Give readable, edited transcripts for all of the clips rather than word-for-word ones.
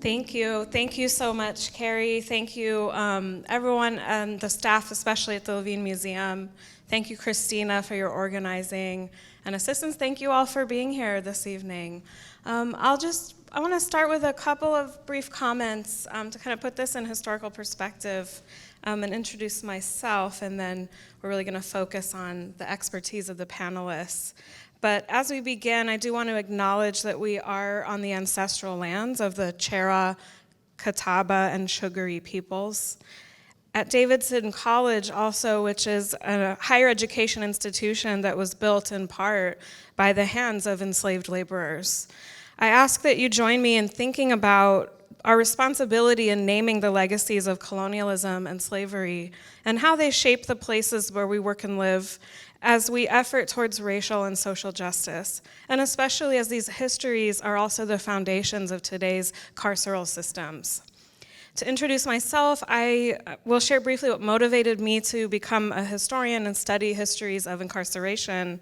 Thank you. Thank you so much, Carrie. Thank you, everyone, and the staff, especially at the Levine Museum. Thank you, Christina, for your organizing and assistance. Thank you all for being here this evening. I want to start with a couple of brief comments to kind of put this in historical perspective and introduce myself, and then we're really going to focus on the expertise of the panelists. But as we begin, I do want to acknowledge that we are on the ancestral lands of the Chera, Catawba, and Shugari peoples. At Davidson College also, which is a higher education institution that was built in part by the hands of enslaved laborers, I ask that you join me in thinking about our responsibility in naming the legacies of colonialism and slavery and how they shape the places where we work and live as we effort towards racial and social justice, and especially as these histories are also the foundations of today's carceral systems. To introduce myself, I will share briefly what motivated me to become a historian and study histories of incarceration.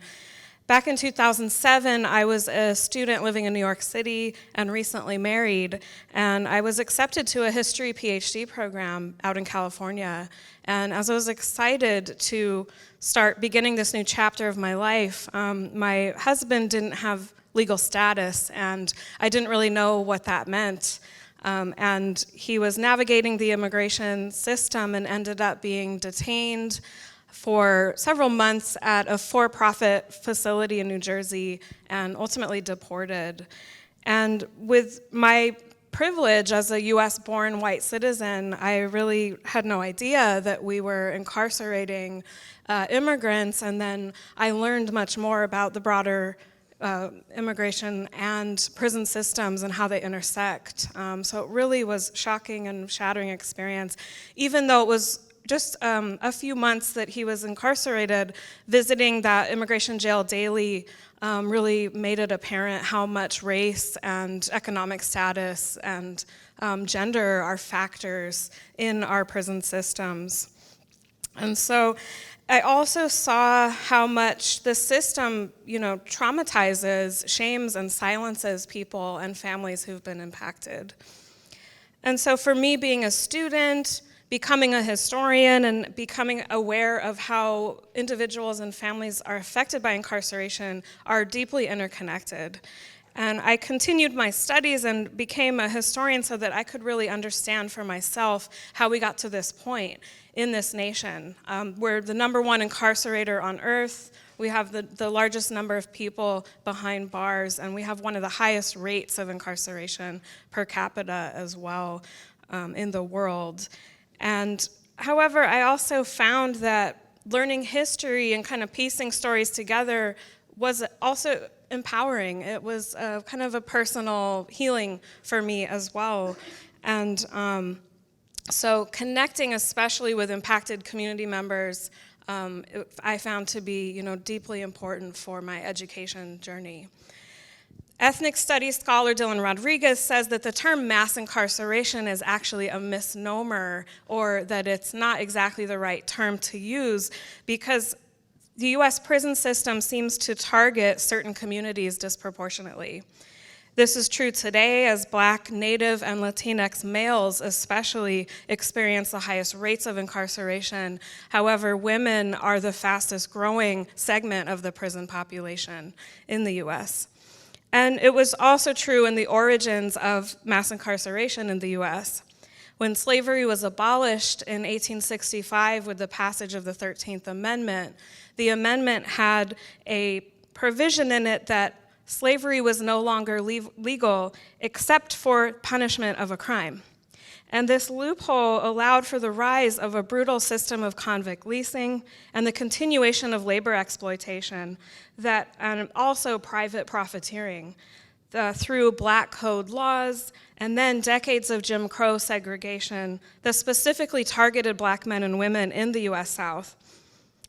Back in 2007, I was a student living in New York City and recently married, and I was accepted to a history PhD program out in California. And as I was excited to start beginning this new chapter of my life, my husband didn't have legal status, and I didn't really know what that meant. And he was navigating the immigration system and ended up being detained for several months at a for-profit facility in New Jersey and ultimately deported. And with my privilege as a US-born white citizen, I really had no idea that we were incarcerating immigrants, and then I learned much more about the broader immigration and prison systems and how they intersect. So it really was shocking and shattering experience, even though it was just a few months that he was incarcerated. Visiting that immigration jail daily really made it apparent how much race and economic status and gender are factors in our prison systems. And so I also saw how much the system, traumatizes, shames, and silences people and families who've been impacted. And so for me, being a student, becoming a historian, and becoming aware of how individuals and families are affected by incarceration are deeply interconnected. And I continued my studies and became a historian so that I could really understand for myself how we got to this point in this nation. We're the #1 incarcerator on earth. We have the largest number of people behind bars, and we have one of the highest rates of incarceration per capita as well in the world. And however, I also found that learning history and kind of piecing stories together was also empowering. It was kind of a personal healing for me as well. And so connecting especially with impacted community members, I found to be deeply important for my education journey. Ethnic studies scholar Dylan Rodriguez says that the term mass incarceration is actually a misnomer, or that it's not exactly the right term to use, because the US prison system seems to target certain communities disproportionately. This is true today as Black, Native, and Latinx males especially experience the highest rates of incarceration. However, women are the fastest growing segment of the prison population in the US. And it was also true in the origins of mass incarceration in the US. When slavery was abolished in 1865 with the passage of the 13th Amendment, the amendment had a provision in it that slavery was no longer legal except for punishment of a crime. And this loophole allowed for the rise of a brutal system of convict leasing and the continuation of labor exploitation, and also private profiteering through Black Code laws, and then decades of Jim Crow segregation that specifically targeted Black men and women in the US South,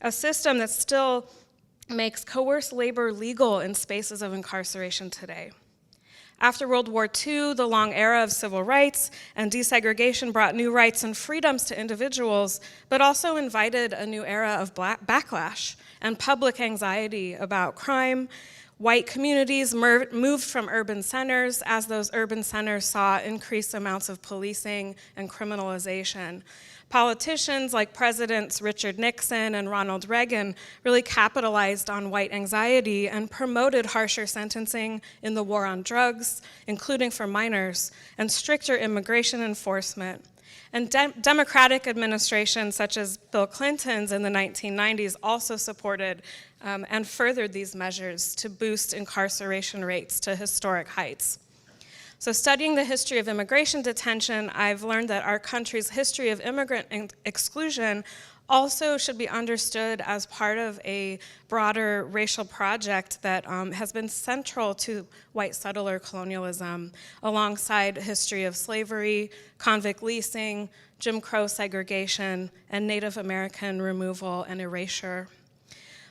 a system that still makes coerced labor legal in spaces of incarceration today. After World War II, the long era of civil rights and desegregation brought new rights and freedoms to individuals, but also invited a new era of backlash and public anxiety about crime, White communities moved from urban centers as those urban centers saw increased amounts of policing and criminalization. Politicians like Presidents Richard Nixon and Ronald Reagan really capitalized on white anxiety and promoted harsher sentencing in the war on drugs, including for minors, and stricter immigration enforcement. And Democratic administrations such as Bill Clinton's in the 1990s also supported and furthered these measures to boost incarceration rates to historic heights. So studying the history of immigration detention, I've learned that our country's history of immigrant exclusion also should be understood as part of a broader racial project that has been central to white settler colonialism, alongside history of slavery, convict leasing, Jim Crow segregation, and Native American removal and erasure.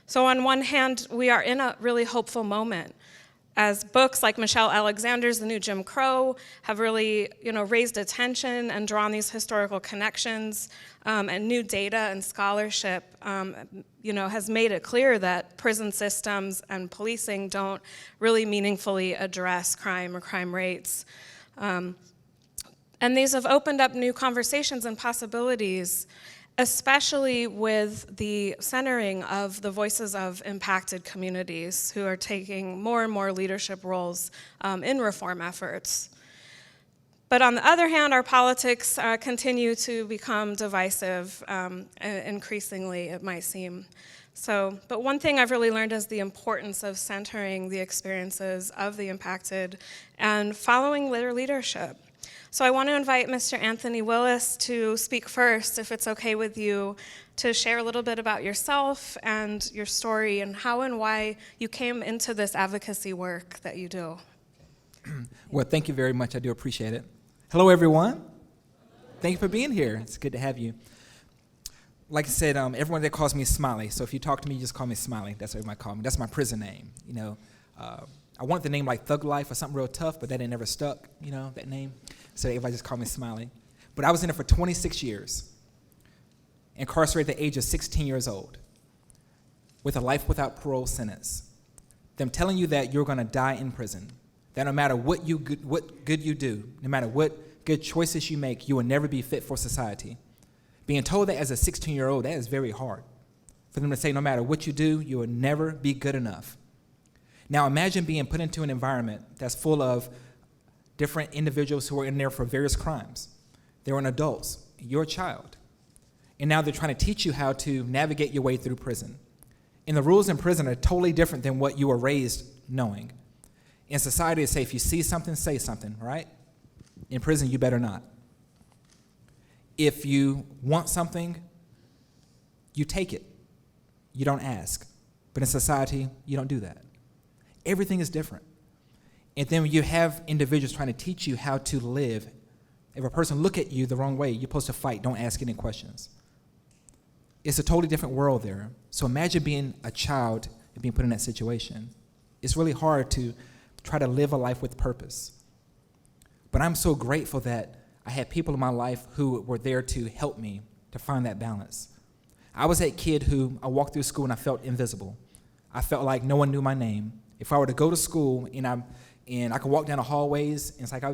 So on one hand, we are in a really hopeful moment, as books like Michelle Alexander's The New Jim Crow have really raised attention and drawn these historical connections, and new data and scholarship has made it clear that prison systems and policing don't really meaningfully address crime or crime rates. And these have opened up new conversations and possibilities, especially with the centering of the voices of impacted communities who are taking more and more leadership roles in reform efforts. But on the other hand, our politics continue to become divisive, increasingly, it might seem. But one thing I've really learned is the importance of centering the experiences of the impacted and following their leadership. So I want to invite Mr. Anthony Willis to speak first, if it's okay with you, to share a little bit about yourself and your story and how and why you came into this advocacy work that you do. Well, thank you very much. I do appreciate it. Hello, everyone. Thank you for being here. It's good to have you. Like I said, everyone that calls me Smiley. So if you talk to me, just call me Smiley. That's what everybody call me. That's my prison name. I wanted the name like Thug Life or something real tough, but that ain't never stuck, that name. So everybody just called me Smiley. But I was in it for 26 years, incarcerated at the age of 16 years old, with a life without parole sentence. Them telling you that you're going to die in prison, that no matter what good you do, no matter what good choices you make, you will never be fit for society. Being told that as a 16-year-old, that is very hard. For them to say no matter what you do, you will never be good enough. Now imagine being put into an environment that's full of different individuals who are in there for various crimes. They're adults. You're a child. And now they're trying to teach you how to navigate your way through prison. And the rules in prison are totally different than what you were raised knowing. In society, they say if you see something, say something, right? In prison, you better not. If you want something, you take it. You don't ask. But in society, you don't do that. Everything is different. And then you have individuals trying to teach you how to live. If a person look at you the wrong way, you're supposed to fight. Don't ask any questions. It's a totally different world there. So imagine being a child and being put in that situation. It's really hard to try to live a life with purpose. But I'm so grateful that I had people in my life who were there to help me to find that balance. I was that kid who I walked through school and I felt invisible. I felt like no one knew my name. If I were to go to school and I could walk down the hallways, and it's like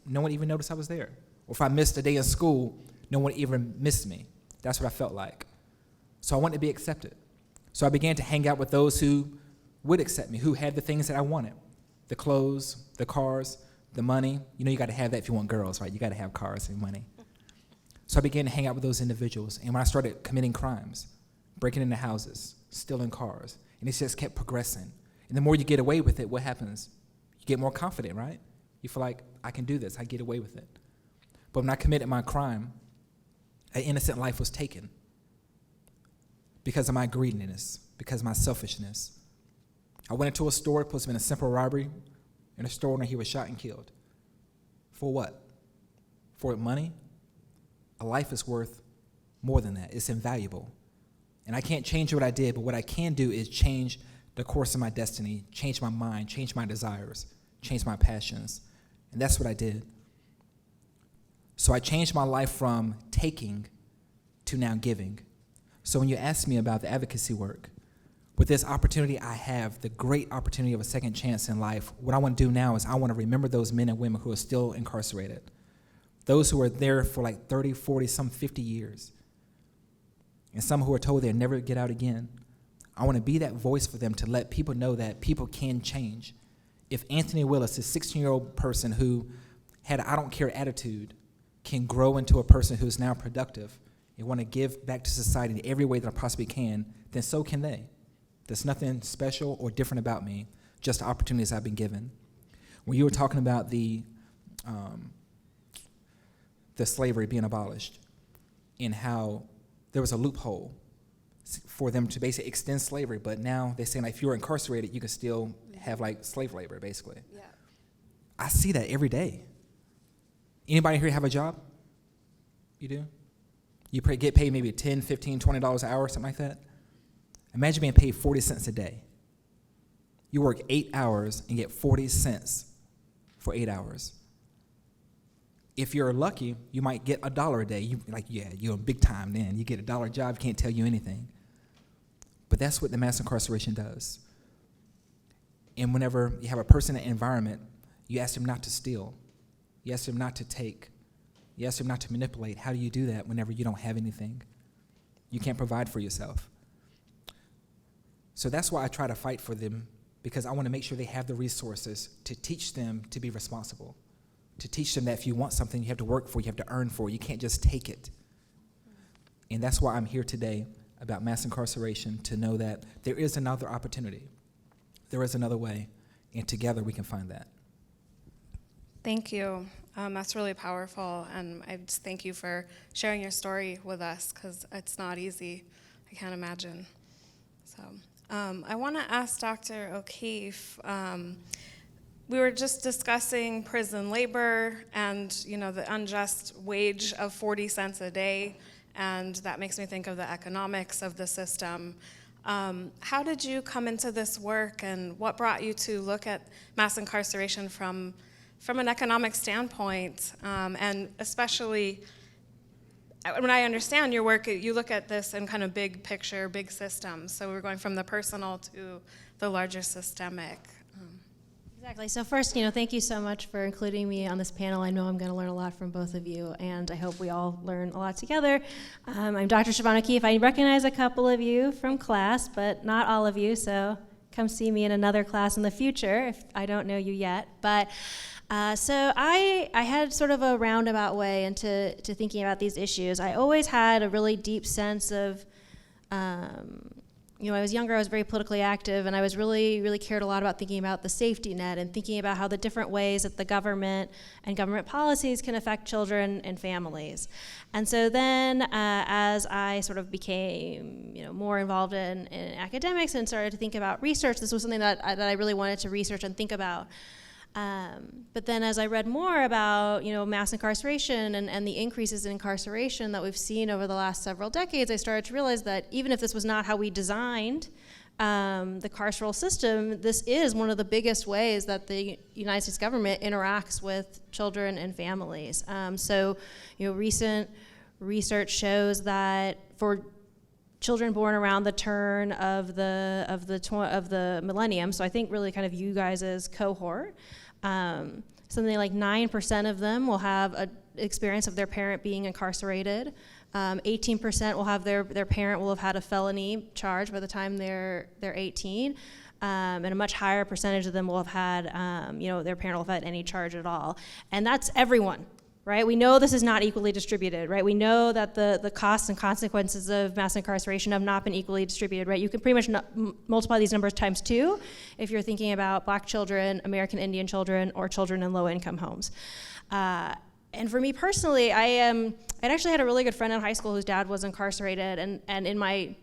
no one even noticed I was there. Or if I missed a day in school, no one even missed me. That's what I felt like. So I wanted to be accepted. So I began to hang out with those who would accept me, who had the things that I wanted. The clothes, the cars, the money. You got to have that if you want girls, right? You got to have cars and money. So I began to hang out with those individuals. And when I started committing crimes, breaking into houses, stealing cars, and it just kept progressing. And the more you get away with it, what happens? You get more confident, right? You feel like, I can do this. I get away with it. But when I committed my crime, an innocent life was taken because of my greediness, because of my selfishness. I went into a store, supposed to have been a simple robbery, in a store owner, he was shot and killed. For what? For money? A life is worth more than that. It's invaluable. And I can't change what I did, but what I can do is change the course of my destiny, change my mind, change my desires, change my passions. And that's what I did. So I changed my life from taking to now giving. So when you ask me about the advocacy work, with this opportunity I have, the great opportunity of a second chance in life, what I want to do now is I want to remember those men and women who are still incarcerated, those who are there for like 30, 40, some 50 years, and some who are told they'll never get out again. I want to be that voice for them to let people know that people can change. If Anthony Willis, this 16-year-old person who had an I don't care attitude, can grow into a person who is now productive and want to give back to society in every way that I possibly can, then so can they. There's nothing special or different about me, just the opportunities I've been given. When you were talking about the slavery being abolished and how there was a loophole for them to basically extend slavery, but now they're saying like, if you're incarcerated, you can still have like slave labor, basically. Yeah. I see that every day. Anybody here have a job? You do? You get paid maybe $10, $15, $20 an hour, something like that? Imagine being paid 40 cents a day. You work 8 hours and get 40 cents for 8 hours. If you're lucky, you might get $1 a day. You're big time then. You get a $1 job, can't tell you anything. But that's what the mass incarceration does. And whenever you have a person in an environment, you ask them not to steal. You ask them not to take. You ask them not to manipulate. How do you do that whenever you don't have anything? You can't provide for yourself. So that's why I try to fight for them, because I want to make sure they have the resources to teach them to be responsible, to teach them that if you want something, you have to work for it, you have to earn for it. You can't just take it. And that's why I'm here today about mass incarceration, to know that there is another opportunity. There is another way, and together we can find that. Thank you. That's really powerful, and I just thank you for sharing your story with us, because it's not easy. I can't imagine. So I want to ask Dr. O'Keefe, we were just discussing prison labor and, the unjust wage of 40 cents a day, and that makes me think of the economics of the system. How did you come into this work, and what brought you to look at mass incarceration from an economic standpoint, and especially when I understand your work, you look at this in kind of big picture, big systems. So we're going from the personal to the larger systemic. Exactly. So first, thank you so much for including me on this panel. I know I'm going to learn a lot from both of you, and I hope we all learn a lot together. I'm Dr. Siobhan O'Keefe. I recognize a couple of you from class, but not all of you, so come see me in another class in the future if I don't know you yet. But so I had sort of a roundabout way into thinking about these issues. I always had a really deep sense of, I was younger, I was very politically active, and I was really cared a lot about thinking about the safety net and thinking about how the different ways that the government and government policies can affect children and families. And so then as I sort of became more involved in academics and started to think about research, this was something that I really wanted to research and think about. But then as I read more about mass incarceration and the increases in incarceration that we've seen over the last several decades, I started to realize that even if this was not how we designed the carceral system, this is one of the biggest ways that the United States government interacts with children and families. So recent research shows that for children born around the turn of the millennium, so I think really kind of you guys' cohort, something like 9% of them will have an experience of their parent being incarcerated. 18% will have their parent will have had a felony charge by the time they're 18, and a much higher percentage of them will have had their parent will have had any charge at all, and that's everyone. Right? We know this is not equally distributed, right? We know that the costs and consequences of mass incarceration have not been equally distributed, right? You can pretty much multiply these numbers times 2 if you're thinking about Black children, American Indian children, or children in low-income homes. And for me personally, I'd actually had a really good friend in high school whose dad was incarcerated, and in my,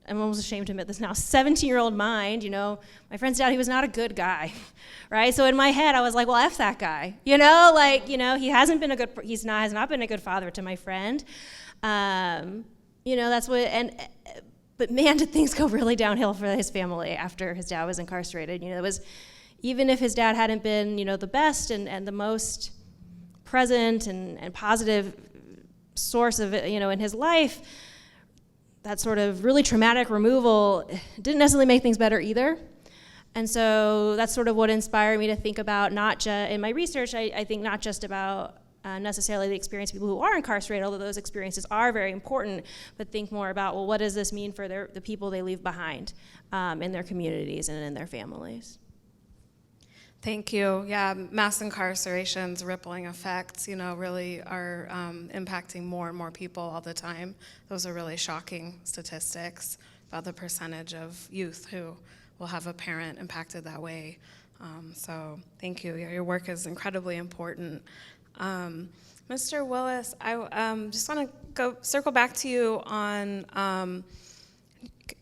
I'm almost ashamed to admit this now, 17-year-old mind, my friend's dad, he was not a good guy, right? So in my head, I was like, well, F that guy, he has not been a good father to my friend. That's what, but man, did things go really downhill for his family after his dad was incarcerated. It was, even if his dad hadn't been, the best and the most present and positive source of it, in his life, that sort of really traumatic removal didn't necessarily make things better either. And so that's sort of what inspired me to think about in my research, I think not just about necessarily the experience of people who are incarcerated, although those experiences are very important, but think more about, well, what does this mean for the people they leave behind in their communities and in their families? Thank you. Yeah, mass incarceration's rippling effects, really are impacting more and more people all the time. Those are really shocking statistics about the percentage of youth who will have a parent impacted that way. So thank you. Your work is incredibly important. Mr. Willis, I just want to circle back to you on,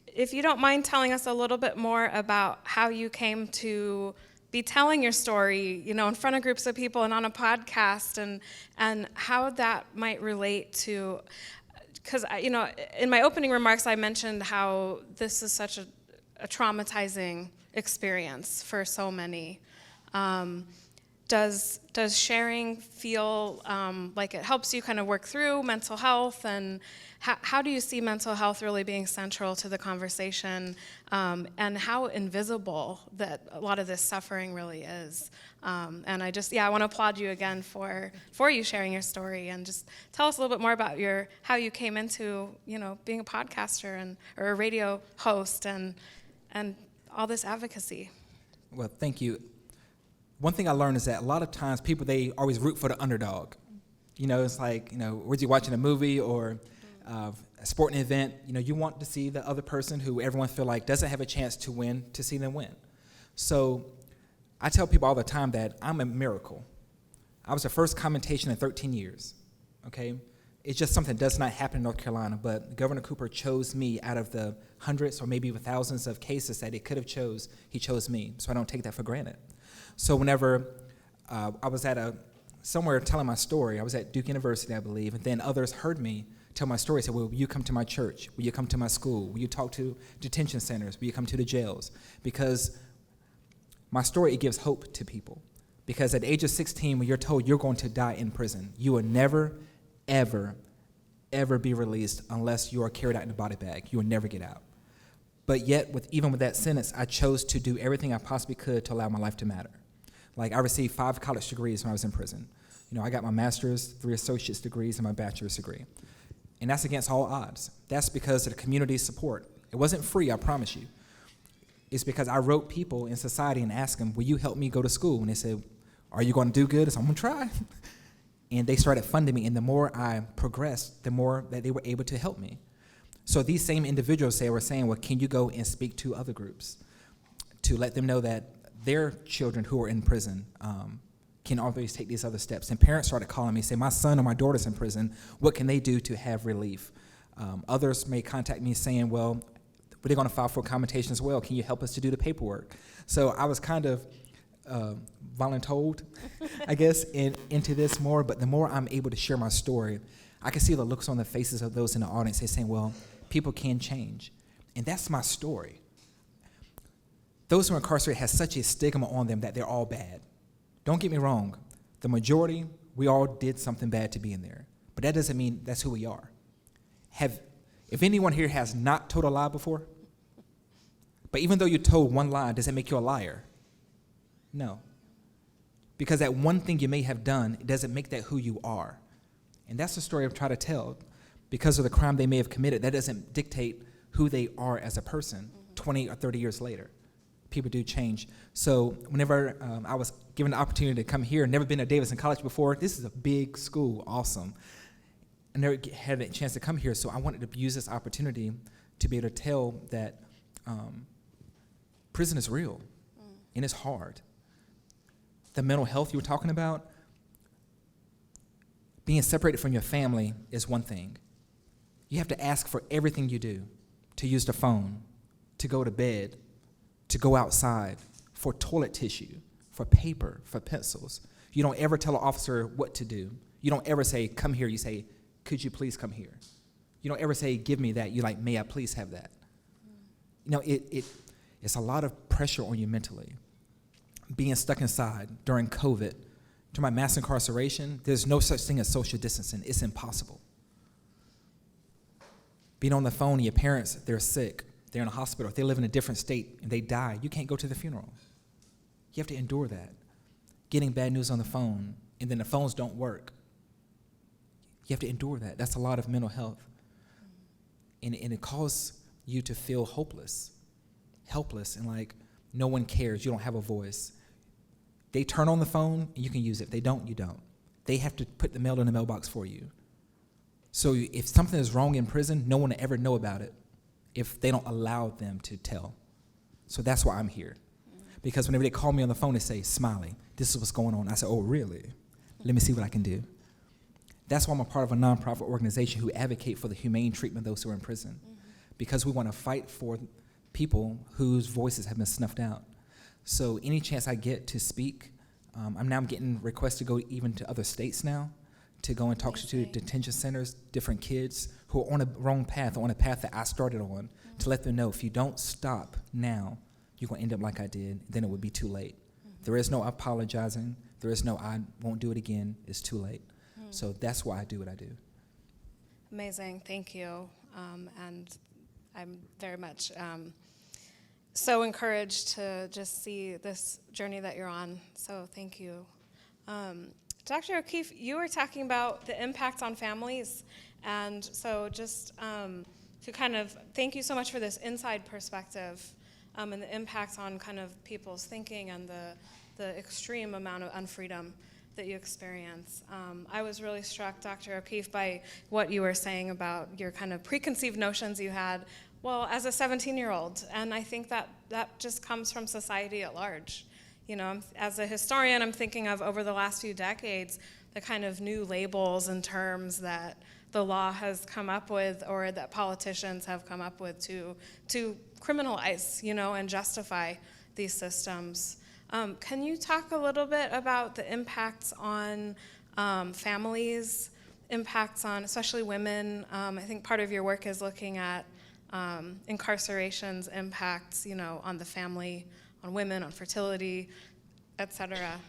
if you don't mind telling us a little bit more about how you came to be telling your story, in front of groups of people and on a podcast, and how that might relate to, because, in my opening remarks, I mentioned how this is such a traumatizing experience for so many. Does sharing feel like it helps you kind of work through mental health, and how do you see mental health really being central to the conversation, and how invisible that a lot of this suffering really is? And I want to applaud you again for you sharing your story, and just tell us a little bit more about how you came into being a podcaster or a radio host and all this advocacy. Well, thank you. One thing I learned is that a lot of times people, they always root for the underdog. It's like, where's you watching a movie or a sporting event, you want to see the other person who everyone feel like doesn't have a chance to win, to see them win. So I tell people all the time that I'm a miracle. I was the first commentation in 13 years, okay? It's just something that does not happen in North Carolina, but Governor Cooper chose me out of the hundreds or maybe even thousands of cases that he could have chose. He chose me, so I don't take that for granted. So whenever I was at somewhere telling my story, I was at Duke University, I believe, and then others heard me tell my story, said, well, will you come to my church? Will you come to my school? Will you talk to detention centers? Will you come to the jails? Because my story, it gives hope to people. Because at the age of 16, when you're told you're going to die in prison, you will never, ever, ever be released unless you are carried out in a body bag. You will never get out. But yet, even with that sentence, I chose to do everything I possibly could to allow my life to matter. Like, I received 5 college degrees when I was in prison. I got my master's, 3 associate's degrees, and my bachelor's degree. And that's against all odds. That's because of the community's support. It wasn't free, I promise you. It's because I wrote people in society and asked them, will you help me go to school? And they said, are you going to do good? I said, I'm going to try. And they started funding me, and the more I progressed, the more that they were able to help me. So these same individuals were saying, well, can you go and speak to other groups to let them know that their children who are in prison can always take these other steps? And parents started calling me, say, my son or my daughter's in prison. What can they do to have relief? Others may contact me saying, well, they're going to file for accommodation as well. Can you help us to do the paperwork? So I was kind of voluntold, I guess, into this more. But the more I'm able to share my story, I can see the looks on the faces of those in the audience. They're saying, well, people can change. And that's my story. Those who are incarcerated have such a stigma on them that they're all bad. Don't get me wrong. The majority, we all did something bad to be in there. But that doesn't mean that's who we are. If anyone here has not told a lie before, but even though you told one lie, does it make you a liar? No. Because that one thing you may have done, it doesn't make that who you are. And that's the story I'm trying to tell. Because of the crime they may have committed, that doesn't dictate who they are as a person 20 or 30 years later. People do change. So whenever I was given the opportunity to come here, never been to Davidson College before, this is a big school, awesome. I never had a chance to come here, so I wanted to use this opportunity to be able to tell that prison is real, and it's hard. The mental health you were talking about, being separated from your family is one thing. You have to ask for everything you do, to use the phone, to go to bed, to go outside, for toilet tissue, for paper, for pencils. You don't ever tell an officer what to do. You don't ever say, come here. You say, could you please come here? You don't ever say, give me that. You like, may I please have that? It's a lot of pressure on you mentally. Being stuck inside during COVID, to my mass incarceration, there's no such thing as social distancing. It's impossible. being on the phone, your parents, they're sick, they're in a hospital, if they live in a different state and they die, you can't go to the funeral. You have to endure that. Getting bad news on the phone, and then the phones don't work. You have to endure that. That's a lot of mental health. And it causes you to feel hopeless, helpless, and like no one cares. You don't have a voice. They turn on the phone, and you can use it. If they don't, you don't. They have to put the mail in the mailbox for you. So if something is wrong in prison, no one will ever know about it if they don't allow them to tell. So that's why I'm here. Because whenever they call me on the phone, they say, Smiley, this is what's going on. I say, oh, really? Let me see what I can do. That's why I'm a part of a nonprofit organization who advocate for the humane treatment of those who are in prison. Because we want to fight for people whose voices have been snuffed out. So any chance I get to speak, I'm getting requests to go even to other states now, to go and talk to detention centers, different kids who are on a wrong path, on a path that I started on, to let them know if you don't stop now, you're going to end up like I did, then it would be too late. There is no apologizing. There is no I won't do it again. It's too late. So that's why I do what I do. Amazing. Thank you. And I'm very much so encouraged to just see this journey that you're on. So thank you. Dr. O'Keefe, you were talking about the impact on families. And so just to kind of thank you so much for this inside perspective and the impact on kind of people's thinking and the extreme amount of unfreedom that you experience. I was really struck, Dr. O'Keefe, by what you were saying about your kind of preconceived notions you had, well, as a 17-year-old. And I think that just comes from society at large. You know, as a historian, I'm thinking of over the last few decades, the kind of new labels and terms that the law has come up with or that politicians have come up with to criminalize, you know, and justify these systems. Can you talk a little bit about the impacts on families, impacts on especially women? I think part of your work is looking at incarceration's impacts, you know, on the family, on women, on fertility, et cetera.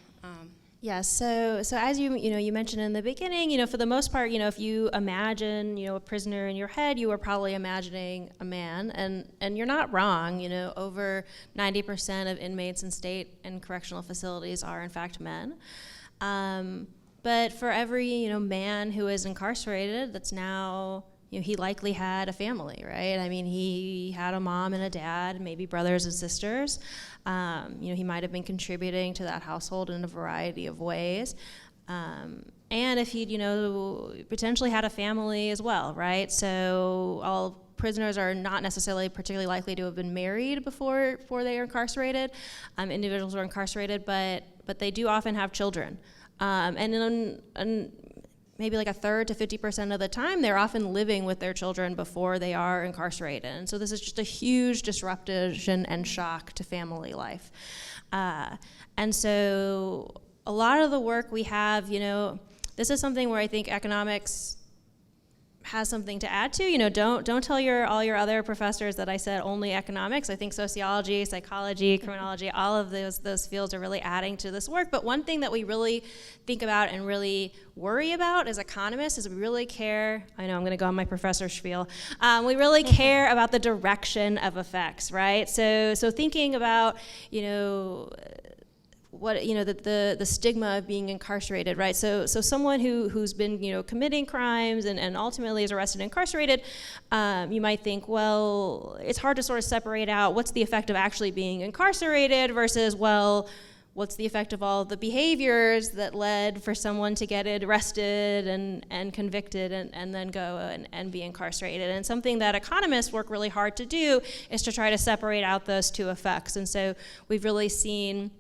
Yes, so as you mentioned in the beginning, you know, for the most part, you know, if you imagine, you know, a prisoner in your head, you are probably imagining a man, and you're not wrong. You know, over 90% of inmates in state and correctional facilities are in fact men. But for every, you know, man who is incarcerated, that's now, you know, he likely had a family, right? I mean, he had a mom and a dad, maybe brothers and sisters. You know, he might have been contributing to that household in a variety of ways. And if he'd, you know, potentially had a family as well, right? So all prisoners are not necessarily particularly likely to have been married before they are incarcerated. Individuals who are incarcerated, but they do often have children. And maybe like a third to 50% of the time, they're often living with their children before they are incarcerated. And so this is just a huge disruption and shock to family life. And so a lot of the work we have, you know, this is something where I think economics has something to add to. You know, don't tell all your other professors that I said only economics. I think sociology, psychology, criminology, all of those fields are really adding to this work. But one thing that we really think about and really worry about as economists is we really care, I know I'm gonna go on my professor spiel, we really care about the direction of effects, right? So thinking about, you know, what, you know, the stigma of being incarcerated, right? So someone who's been, you know, committing crimes and ultimately is arrested and incarcerated, you might think, well, it's hard to sort of separate out what's the effect of actually being incarcerated versus, well, what's the effect of all the behaviors that led for someone to get arrested and convicted and then go and be incarcerated. And something that economists work really hard to do is to try to separate out those two effects. And so we've really seen,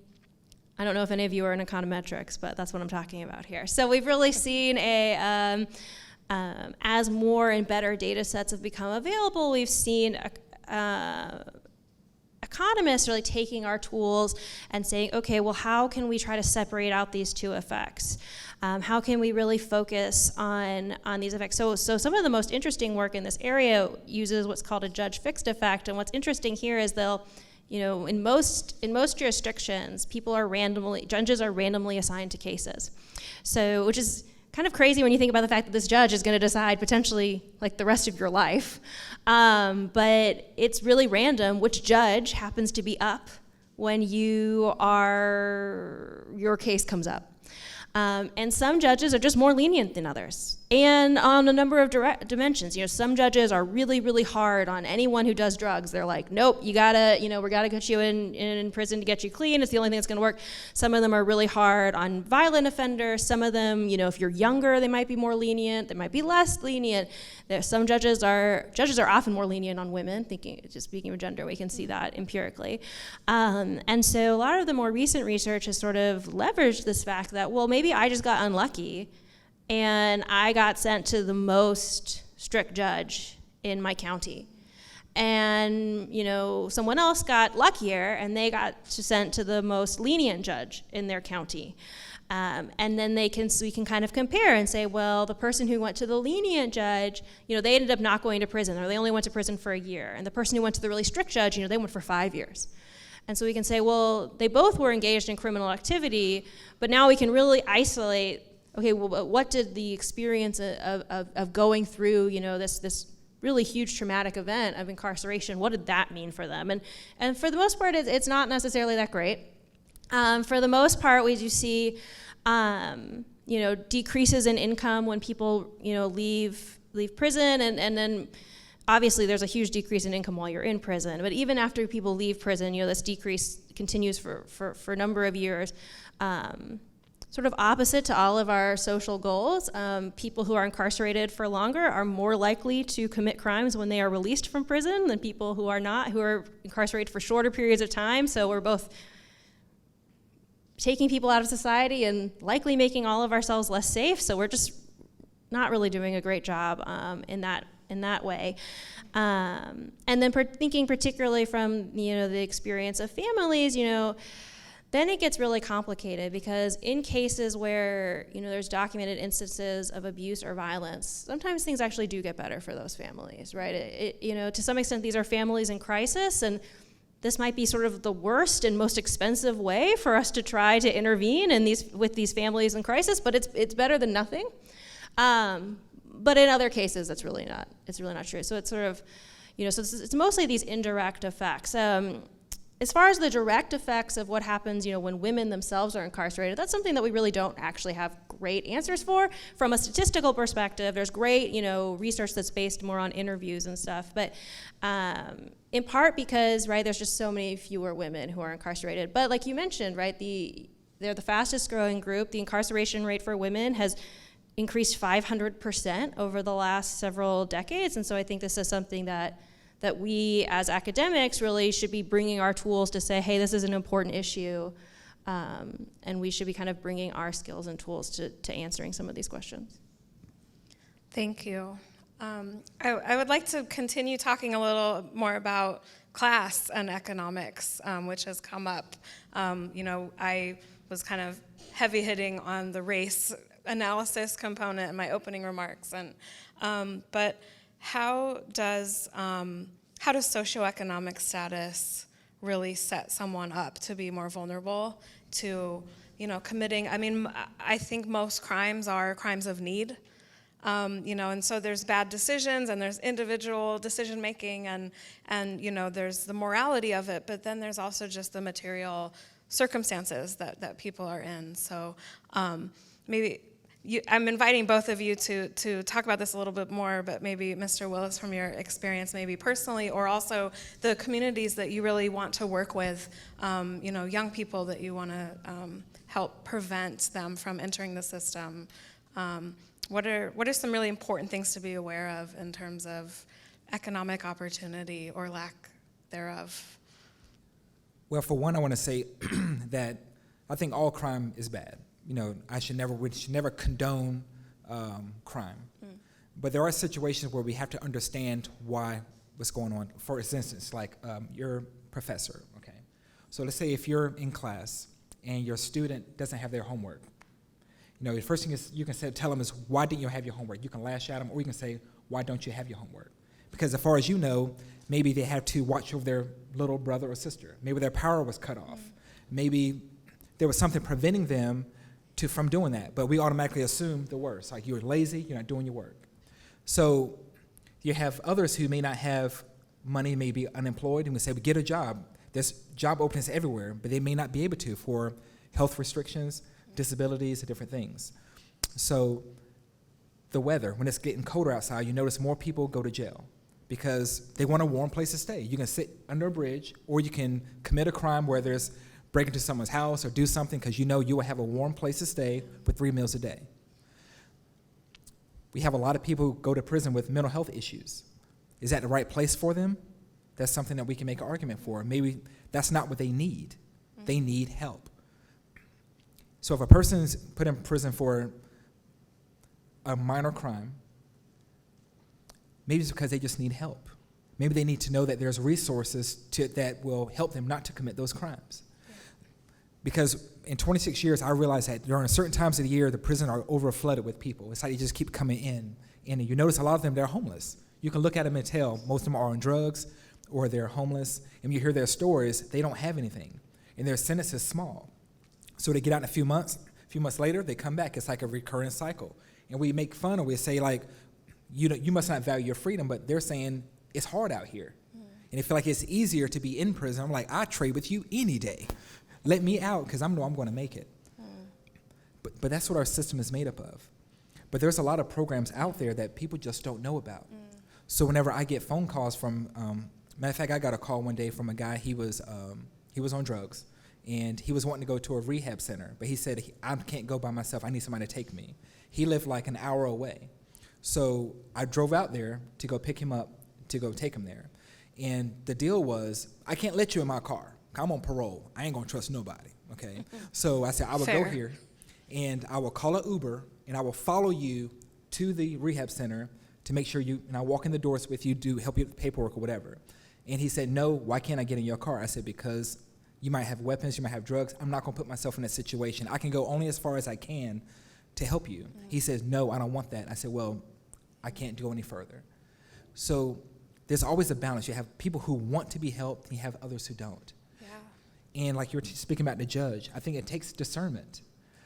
I don't know if any of you are in econometrics, but that's what I'm talking about here. So we've really seen as more and better data sets have become available, we've seen economists really taking our tools and saying, okay, well, how can we try to separate out these two effects? How can we really focus on these effects? So some of the most interesting work in this area uses what's called a judge-fixed effect, and what's interesting here is you know, in most jurisdictions, judges are randomly assigned to cases. So, which is kind of crazy when you think about the fact that this judge is going to decide potentially like the rest of your life. But it's really random which judge happens to be up when your case comes up. And some judges are just more lenient than others. And on a number of dimensions, some judges are really, really hard on anyone who does drugs. They're like, nope, we gotta get you in prison to get you clean. It's the only thing that's gonna work. Some of them are really hard on violent offenders. Some of them, if you're younger, they might be more lenient. They might be less lenient. Some judges are often more lenient on women. Just speaking of gender, we can see that empirically. And so a lot of the more recent research has sort of leveraged this fact that, well, maybe I just got unlucky and I got sent to the most strict judge in my county. And, someone else got luckier and they got sent to the most lenient judge in their county. And then we can kind of compare and say, well, the person who went to the lenient judge, they ended up not going to prison, or they only went to prison for a year. And the person who went to the really strict judge, they went for 5 years. And so we can say, well, they both were engaged in criminal activity, but now we can really isolate, okay, well, what did the experience of going through, this really huge traumatic event of incarceration, what did that mean for them? And for the most part, it's not necessarily that great. For the most part, we do see, decreases in income when people, leave prison, and then obviously there's a huge decrease in income while you're in prison. But even after people leave prison, this decrease continues for a number of years. Sort of opposite to all of our social goals, people who are incarcerated for longer are more likely to commit crimes when they are released from prison than people who are not, who are incarcerated for shorter periods of time. So we're both taking people out of society and likely making all of ourselves less safe. So we're just not really doing a great job in that way. And then thinking particularly from the experience of families, then it gets really complicated, because in cases where there's documented instances of abuse or violence, sometimes things actually do get better for those families, right? To some extent, these are families in crisis, and this might be sort of the worst and most expensive way for us to try to intervene with these families in crisis, but it's better than nothing. But in other cases, it's really not true. So it's sort of, so it's mostly these indirect effects. As far as the direct effects of what happens, when women themselves are incarcerated, that's something that we really don't actually have great answers for. From a statistical perspective, there's great, research that's based more on interviews and stuff. But in part because, right, there's just so many fewer women who are incarcerated. But like you mentioned, right, they're the fastest growing group. The incarceration rate for women has increased 500% over the last several decades. And so I think this is something that we as academics really should be bringing our tools to say, hey, this is an important issue, and we should be kind of bringing our skills and tools to answering some of these questions. Thank you. I would like to continue talking a little more about class and economics, which has come up. I was kind of heavy hitting on the race analysis component in my opening remarks, but how does socioeconomic status really set someone up to be more vulnerable to, committing? I mean, I think most crimes are crimes of need, and so there's bad decisions and there's individual decision making and there's the morality of it, but then there's also just the material circumstances that people are in. So maybe. I'm inviting both of you to talk about this a little bit more, but maybe Mr. Willis, from your experience, maybe personally, or also the communities that you really want to work with, young people that you want to help prevent them from entering the system. What are some really important things to be aware of in terms of economic opportunity or lack thereof? Well, for one, I want to say that I think all crime is bad. We should never condone crime. But there are situations where we have to understand what's going on. For instance, like your professor, okay? So let's say if you're in class and your student doesn't have their homework, the first thing you can tell them is, why didn't you have your homework? You can lash at them, or you can say, why don't you have your homework? Because as far as you know, maybe they have to watch over their little brother or sister. Maybe their power was cut off. Maybe there was something preventing them from doing that, but we automatically assume the worst, like you're lazy, you're not doing your work. So you have others who may not have money, may be unemployed, and we say, well, get a job. There's job openings everywhere, but they may not be able to for health restrictions, disabilities, and different things. So the weather, when it's getting colder outside, you notice more people go to jail because they want a warm place to stay. You can sit under a bridge, or you can commit a crime, whether it's break into someone's house or do something because you know you will have a warm place to stay with 3 meals a day. We have a lot of people who go to prison with mental health issues. Is that the right place for them? That's something that we can make an argument for. Maybe that's not what they need. They need help. So if a person's put in prison for a minor crime, maybe it's because they just need help. Maybe they need to know that there's resources that will help them not to commit those crimes. Because in 26 years, I realized that during certain times of the year, the prison are overflooded with people. It's like they just keep coming in. And you notice a lot of them, they're homeless. You can look at them and tell most of them are on drugs or they're homeless. And when you hear their stories, they don't have anything. And their sentence is small. So they get out in a few months later, they come back. It's like a recurring cycle. And we make fun or we say, like, you must not value your freedom, but they're saying it's hard out here. And they feel like it's easier to be in prison. I'm like, I trade with you any day. Let me out because I know I'm going to make it. But that's what our system is made up of. But there's a lot of programs out there that people just don't know about. So whenever I get phone calls from, matter of fact, I got a call one day from a guy, he was on drugs, and he was wanting to go to a rehab center, but he said, I can't go by myself, I need somebody to take me. He lived like an hour away. So I drove out there to go pick him up, to go take him there. And the deal was, I can't let you in my car. I'm on parole. I ain't gonna trust nobody, okay? So I said, I will go here, and I will call an Uber, and I will follow you to the rehab center to make sure and I'll walk in the doors with you, help you with paperwork or whatever. And he said, no, why can't I get in your car? I said, because you might have weapons, you might have drugs. I'm not gonna put myself in that situation. I can go only as far as I can to help you. He says, no, I don't want that. I said, well, I can't go any further. So there's always a balance. You have people who want to be helped, and you have others who don't. And like you were speaking about the judge, I think it takes discernment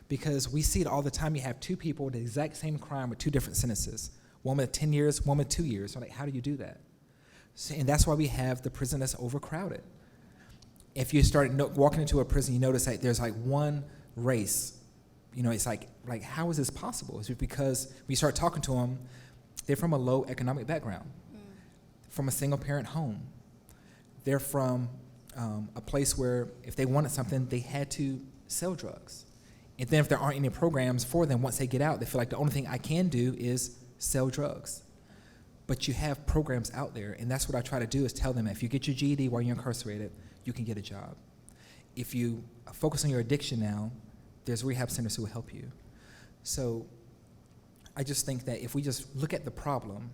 because we see it all the time. You have 2 people with the exact same crime with 2 different sentences, one with 10 years, one with 2 years. So like, how do you do that? So, and that's why we have the prison that's overcrowded. If you start walking into a prison, you notice that there's like one race. You know, it's like how is this possible? It's because when you start talking to them, they're from a low economic background, from a single parent home. They're from a place where if they wanted something, they had to sell drugs. And then if there aren't any programs for them, once they get out, they feel like the only thing I can do is sell drugs. But you have programs out there, and that's what I try to do is tell them, if you get your GED while you're incarcerated, you can get a job. If you focus on your addiction now, there's rehab centers who will help you. So I just think that if we just look at the problem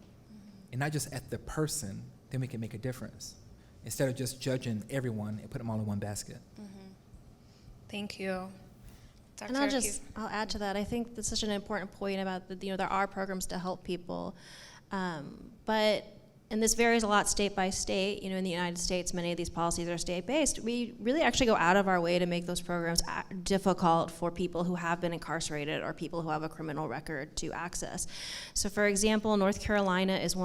and not just at the person, then we can make a difference, instead of just judging everyone and put them all in one basket. Thank you. Dr. And I'll add to that. I think that's such an important point about there are programs to help people, but and this varies a lot state by state. In the United States, many of these policies are state-based. We really actually go out of our way to make those programs difficult for people who have been incarcerated or people who have a criminal record to access. So, for example, North Carolina is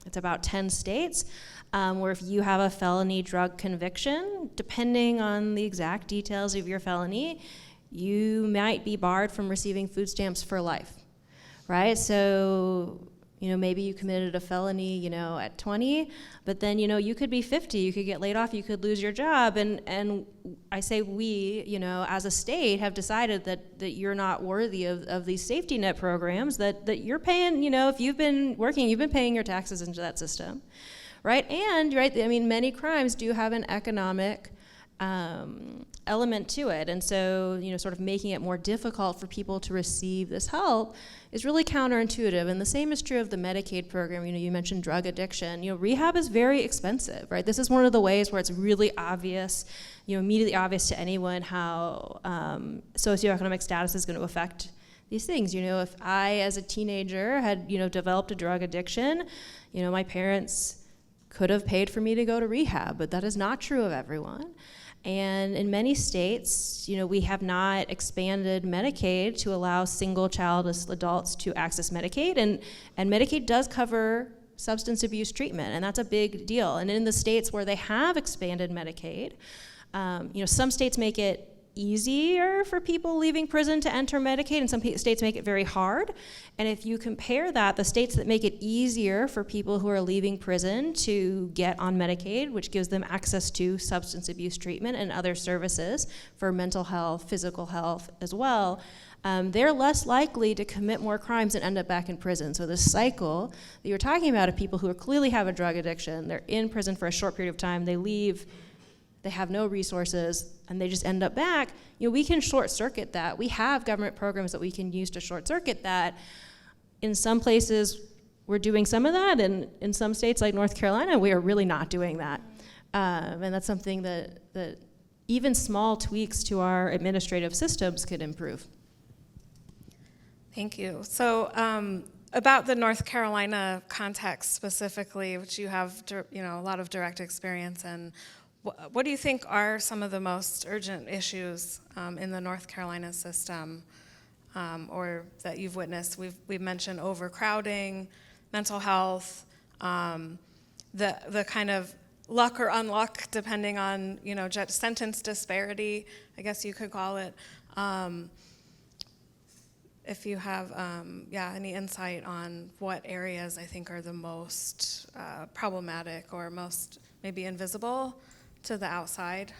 it's about 10 states. Where if you have a felony drug conviction, depending on the exact details of your felony, you might be barred from receiving food stamps for life, right? So, maybe you committed a felony, at 20, but then, you could be 50, you could get laid off, you could lose your job, and I say we, as a state have decided that you're not worthy of these safety net programs, that you're paying, if you've been working, you've been paying your taxes into that system. Right, and many crimes do have an economic element to it, and so sort of making it more difficult for people to receive this help is really counterintuitive. And the same is true of the Medicaid program. You mentioned drug addiction. Rehab is very expensive, right? This is one of the ways where it's really obvious, immediately obvious to anyone how socioeconomic status is going to affect these things. If I, as a teenager, had developed a drug addiction, my parents could have paid for me to go to rehab, but that is not true of everyone. And in many states, we have not expanded Medicaid to allow single-child adults to access Medicaid, and Medicaid does cover substance abuse treatment, and that's a big deal. And in the states where they have expanded Medicaid, some states make it easier for people leaving prison to enter Medicaid, and some states make it very hard. And if you compare that, the states that make it easier for people who are leaving prison to get on Medicaid, which gives them access to substance abuse treatment and other services for mental health, physical health as well, they're less likely to commit more crimes and end up back in prison. So the cycle that you're talking about of people who clearly have a drug addiction, they're in prison for a short period of time, they leave, they have no resources, and they just end up back, we can short circuit that. We have government programs that we can use to short circuit that. In some places, we're doing some of that, and in some states like North Carolina, we are really not doing that. And that's something that even small tweaks to our administrative systems could improve. Thank you. So about the North Carolina context specifically, which you have a lot of direct experience in, what do you think are some of the most urgent issues in the North Carolina system, or that you've witnessed? We've mentioned overcrowding, mental health, the kind of luck or unluck, depending on sentence disparity, I guess you could call it. If you have any insight on what areas I think are the most problematic or most maybe invisible to the outside.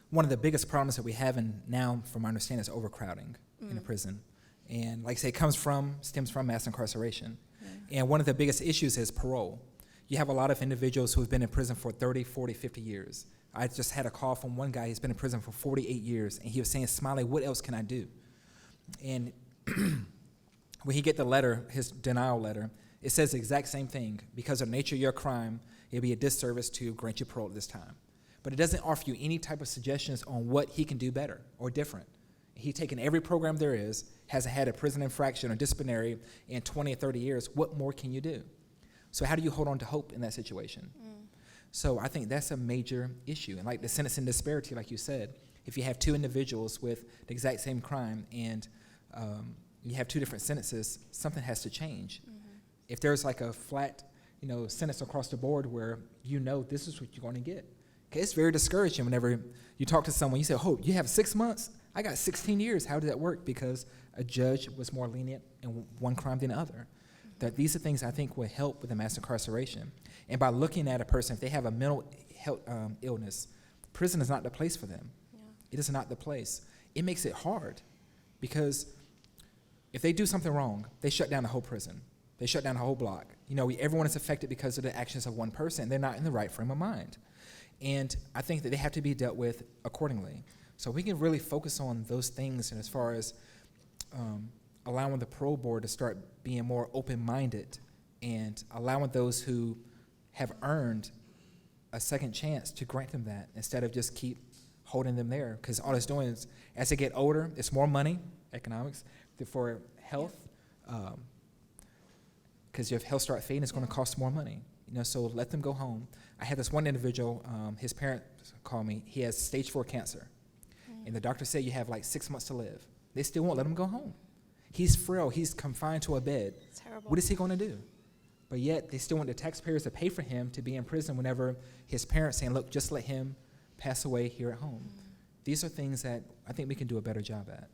One of the biggest problems that we have now, from my understanding, is overcrowding in a prison. And like I say, it stems from mass incarceration. Yeah. And one of the biggest issues is parole. You have a lot of individuals who have been in prison for 30, 40, 50 years. I just had a call from one guy, he's been in prison for 48 years, and he was saying, Smiley, what else can I do? And when he get the letter, his denial letter, it says the exact same thing. Because of the nature of your crime, it'll be a disservice to grant you parole at this time. But it doesn't offer you any type of suggestions on what he can do better or different. He's taken every program there is, hasn't had a prison infraction or disciplinary in 20 or 30 years. What more can you do? So how do you hold on to hope in that situation? So I think that's a major issue. And like the sentencing disparity, like you said, if you have two individuals with the exact same crime and you have two different sentences, something has to change. If there's like a flat, sentence across the board where this is what you're going to get. Okay, it's very discouraging whenever you talk to someone, you say, oh, you have 6 months? I got 16 years. How did that work? Because a judge was more lenient in one crime than the other. That these are things I think will help with the mass incarceration. And by looking at a person, if they have a mental health illness, prison is not the place for them. Yeah. It is not the place. It makes it hard because if they do something wrong, they shut down the whole prison. They shut down the whole block. Everyone is affected because of the actions of one person. They're not in the right frame of mind. And I think that they have to be dealt with accordingly. So we can really focus on those things, and as far as allowing the parole board to start being more open-minded and allowing those who have earned a second chance to grant them that instead of just keep holding them there. Because all it's doing is, as they get older, it's more money, economics, for health. Because if health start fading, it's going to cost more money. So let them go home. I had this one individual, his parents called me. He has stage 4 cancer. And the doctor said you have like 6 months to live. They still won't let him go home. He's frail. He's confined to a bed. It's terrible. What is he going to do? But yet they still want the taxpayers to pay for him to be in prison whenever his parents saying, look, just let him pass away here at home. These are things that I think we can do a better job at.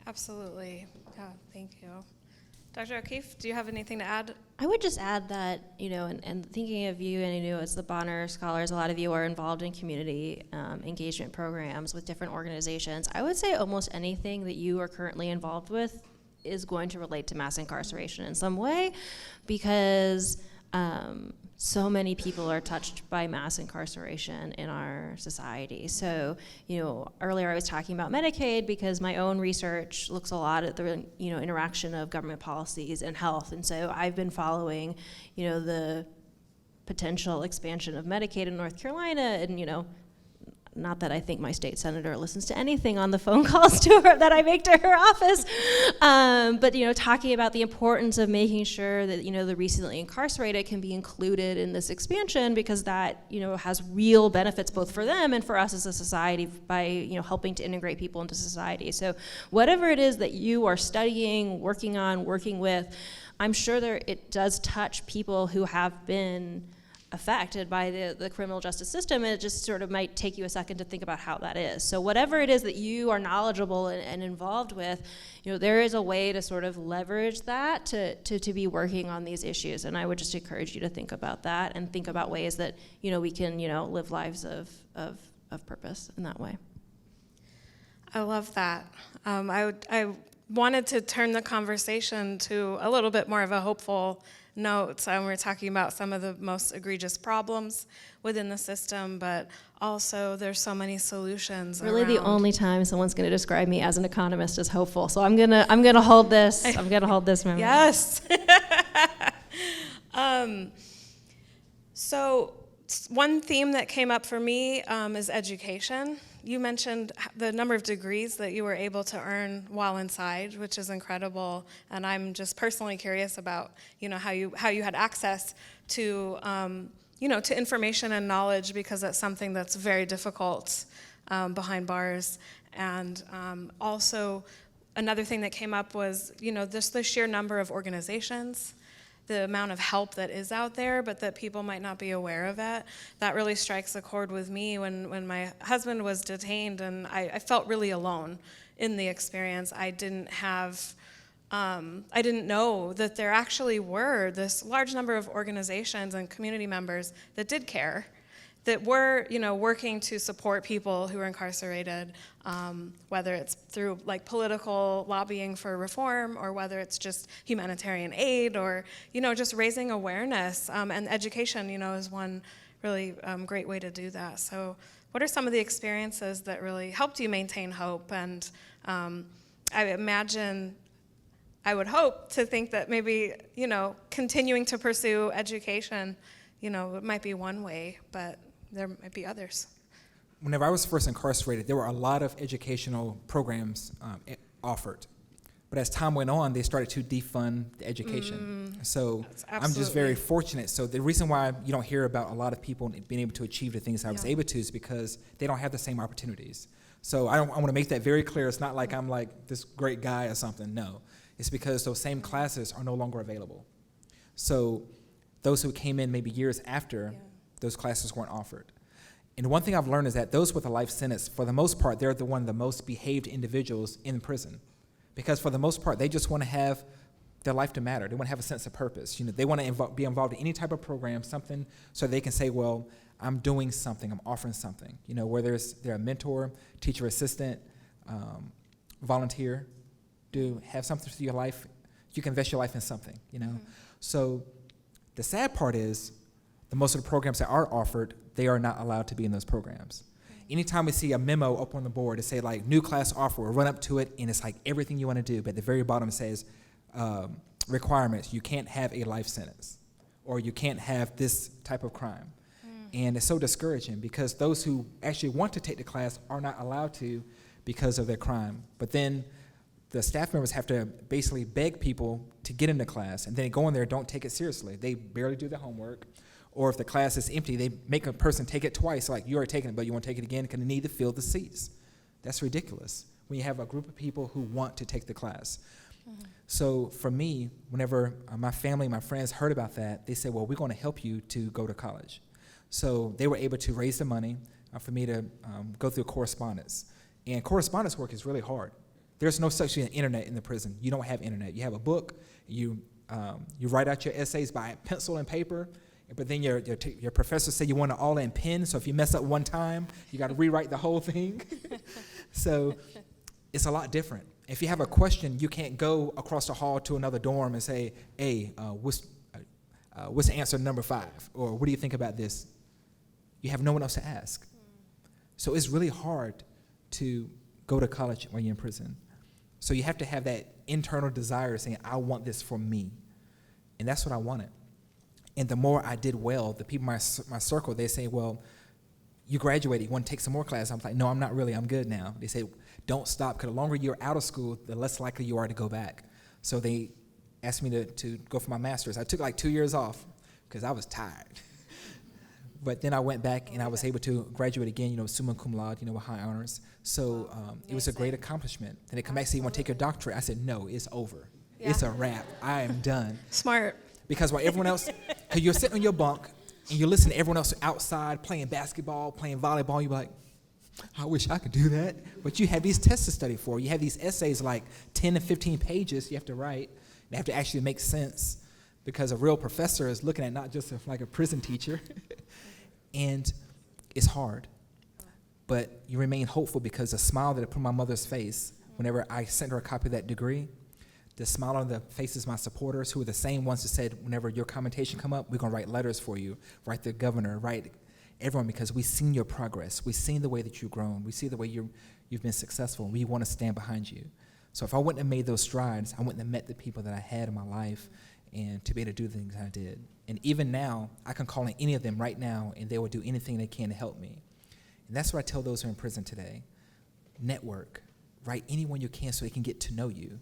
Absolutely. Yeah, thank you. Dr. O'Keefe, do you have anything to add? I would just add that, and thinking of you and as the Bonner Scholars, a lot of you are involved in community engagement programs with different organizations. I would say almost anything that you are currently involved with is going to relate to mass incarceration in some way, because so many people are touched by mass incarceration in our society. So, earlier I was talking about Medicaid because my own research looks a lot at the, interaction of government policies and health. And so I've been following, the potential expansion of Medicaid in North Carolina. And, not that I think my state senator listens to anything on the phone calls to her that I make to her office, but talking about the importance of making sure that the recently incarcerated can be included in this expansion, because that has real benefits both for them and for us as a society by helping to integrate people into society. So whatever it is that you are studying, working on, working with, I'm sure it does touch people who have been affected by the criminal justice system, and it just sort of might take you a second to think about how that is. So whatever it is that you are knowledgeable and involved with, there is a way to sort of leverage that to be working on these issues. And I would just encourage you to think about that and think about ways that we can live lives of purpose in that way. I love that. I wanted to turn the conversation to a little bit more of a hopeful note. We're talking about some of the most egregious problems within the system, but also there's so many solutions. Really, around. the only time someone's going to describe me as an economist is hopeful. So I'm gonna hold this. I'm gonna hold this memory. Yes. So one theme that came up for me is education. You mentioned the number of degrees that you were able to earn while inside, which is incredible. And I'm just personally curious about, how you had access to, to information and knowledge, because that's something that's very difficult behind bars. And also, another thing that came up was, just the sheer number of organizations, the amount of help that is out there, but that people might not be aware of it. That really strikes a chord with me when my husband was detained, and I felt really alone in the experience. I didn't know that there actually were this large number of organizations and community members that did care, that were, working to support people who are incarcerated, whether it's through political lobbying for reform, or whether it's just humanitarian aid, or just raising awareness. And education, is one really great way to do that. So, what are some of the experiences that really helped you maintain hope? And I imagine, I would hope to think that maybe continuing to pursue education, it might be one way, but there might be others. Whenever I was first incarcerated, there were a lot of educational programs offered. But as time went on, they started to defund the education. So I'm just very fortunate. So the reason why you don't hear about a lot of people being able to achieve the things I was able to is because they don't have the same opportunities. So I want to make that very clear. It's not like I'm like this great guy or something. No. It's because those same classes are no longer available. So those who came in maybe years after, those classes weren't offered. And one thing I've learned is that those with a life sentence, for the most part, they're one of the most behaved individuals in prison. Because for the most part, they just want to have their life to matter. They want to have a sense of purpose. They want to be involved in any type of program, something, so they can say, well, I'm doing something, I'm offering something. Whether they're a mentor, teacher assistant, volunteer, have something to your life. You can invest your life in something, So the sad part is, most of the programs that are offered, they are not allowed to be in those programs. Anytime we see a memo up on the board to say new class offer, we'll run up to it, and it's everything you want to do, but at the very bottom it says requirements. You can't have a life sentence, or you can't have this type of crime. And it's so discouraging, because those who actually want to take the class are not allowed to because of their crime. But then the staff members have to basically beg people to get into class, and then they go in there and don't take it seriously. They barely do their homework. Or if the class is empty, they make a person take it twice. You already taken it, but you want to take it again because they need to fill the seats. That's ridiculous when you have a group of people who want to take the class. So for me, whenever my family, my friends heard about that, they said, well, we're going to help you to go to college. So they were able to raise the money for me to go through correspondence. And correspondence work is really hard. There's no such thing as internet in the prison. You don't have internet. You have a book. You write out your essays by pencil and paper. But then your professor said you want an all-in pen, so if you mess up one time, you got to rewrite the whole thing. So it's a lot different. If you have a question, you can't go across the hall to another dorm and say, hey, what's answer number 5? Or what do you think about this? You have no one else to ask. So it's really hard to go to college when you're in prison. So you have to have that internal desire saying, I want this for me. And that's what I wanted. And the more I did well, the people in my circle, they say, well, you graduated, you want to take some more classes. I'm like, no, I'm not really, I'm good now. They say, don't stop, because the longer you're out of school, the less likely you are to go back. So they asked me to go for my master's. I took like 2 years off because I was tired. But then I went back and I was able to graduate again, summa cum laude, with high honors. So it was a great accomplishment. And they come back and say, you want to take your doctorate? I said, no, it's over. Yeah. It's a wrap. I am done. Smart. Because while everyone else, because you're sitting on your bunk and you're listening to everyone else outside playing basketball, playing volleyball, you're like, I wish I could do that. But you have these tests to study for. You have these essays like 10 to 15 pages you have to write. They have to actually make sense because a real professor is looking at not just like a prison teacher. And it's hard. But you remain hopeful because the smile that I put on my mother's face whenever I sent her a copy of that degree, the smile on the faces of my supporters, who are the same ones that said, whenever your commentation come up, we're going to write letters for you, write the governor, write everyone, because we've seen your progress. We've seen the way that you've grown. We see the way you've been successful. We want to stand behind you. So if I wouldn't have made those strides, I wouldn't have met the people that I had in my life and to be able to do the things I did. And even now, I can call on any of them right now, and they will do anything they can to help me. And that's what I tell those who are in prison today. Network. Write anyone you can so they can get to know you.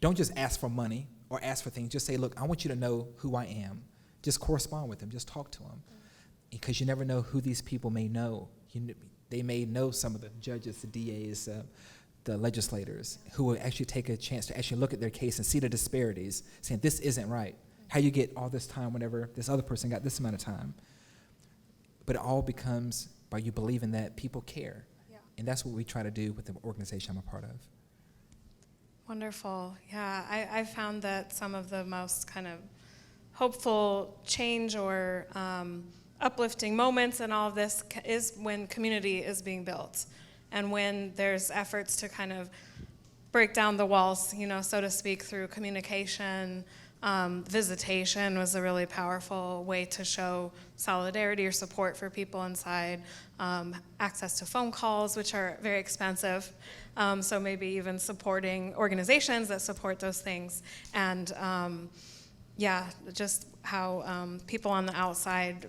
Don't just ask for money or ask for things. Just say, look, I want you to know who I am. Just correspond with them. Just talk to them. Because you never know who these people may know. They may know some of the judges, the DAs, the legislators, who will actually take a chance to actually look at their case and see the disparities, saying this isn't right. How you get all this time whenever this other person got this amount of time. But it all becomes by you believing that people care. Yeah. And that's what we try to do with the organization I'm a part of. Wonderful. Yeah, I found that some of the most kind of hopeful change or uplifting moments in all of this is when community is being built and when there's efforts to kind of break down the walls, so to speak, through communication. Visitation was a really powerful way to show solidarity or support for people inside. Access to phone calls, which are very expensive. So maybe even supporting organizations that support those things. And just how people on the outside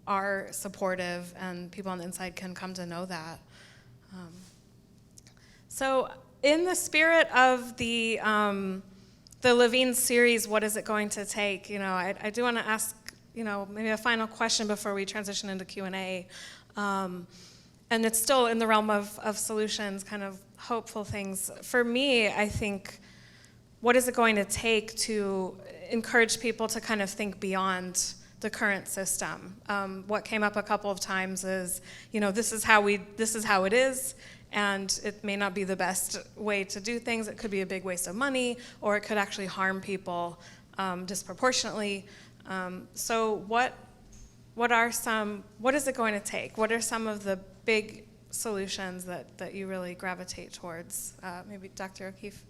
are supportive and people on the inside can come to know that. So in the spirit of the Levine series, what is it going to take? I do want to ask, maybe a final question before we transition into Q&A. And it's still in the realm of solutions, kind of hopeful things. For me, I think, what is it going to take to encourage people to kind of think beyond the current system? What came up a couple of times is, this is how it is. And it may not be the best way to do things. It could be a big waste of money, or it could actually harm people disproportionately. So what is it going to take? What are some of the big solutions that you really gravitate towards? Maybe Dr. O'Keefe.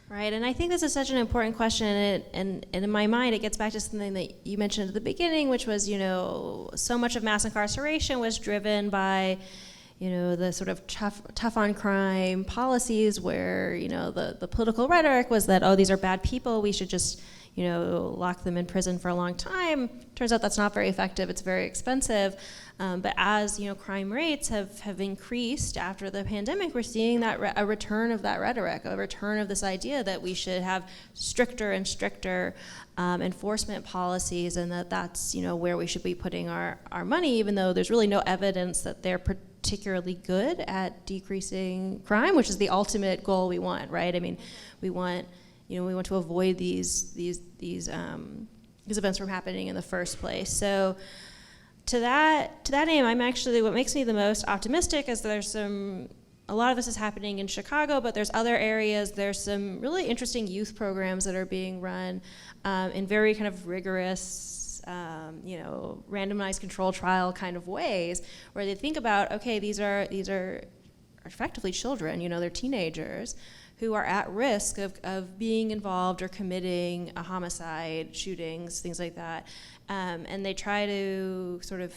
Right, and I think this is such an important question, and in my mind, it gets back to something that you mentioned at the beginning, which was, so much of mass incarceration was driven by the sort of tough on crime policies where, the political rhetoric was that, these are bad people, we should just, lock them in prison for a long time. Turns out that's not very effective, it's very expensive. But as, crime rates have increased after the pandemic, we're seeing that a return of that rhetoric, a return of this idea that we should have stricter and stricter enforcement policies, and that's, where we should be putting our money, even though there's really no evidence that they're particularly good at decreasing crime, which is the ultimate goal we want, right? I mean, we want to avoid these events from happening in the first place. So to that aim, what makes me the most optimistic is a lot of this is happening in Chicago, but there's other areas. There's some really interesting youth programs that are being run in very kind of rigorous, randomized control trial kind of ways, where they think about, okay, these are effectively children, they're teenagers who are at risk of being involved or committing a homicide, shootings, things like that. And they try to sort of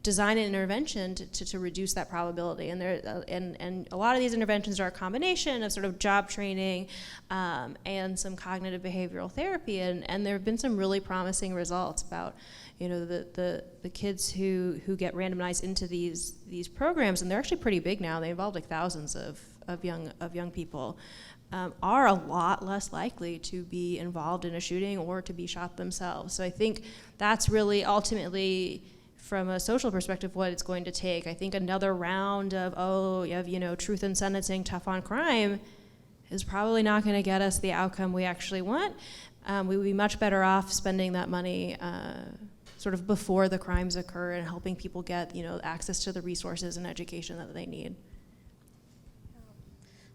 design an intervention to reduce that probability. And and a lot of these interventions are a combination of sort of job training and some cognitive behavioral therapy. And there have been some really promising results about, the kids who get randomized into these programs, and they're actually pretty big now. They involve like thousands of young people. Are a lot less likely to be involved in a shooting or to be shot themselves. So I think that's really ultimately, from a social perspective, what it's going to take. I think another round of, truth in sentencing, tough on crime, is probably not going to get us the outcome we actually want. We would be much better off spending that money sort of before the crimes occur and helping people get, access to the resources and education that they need.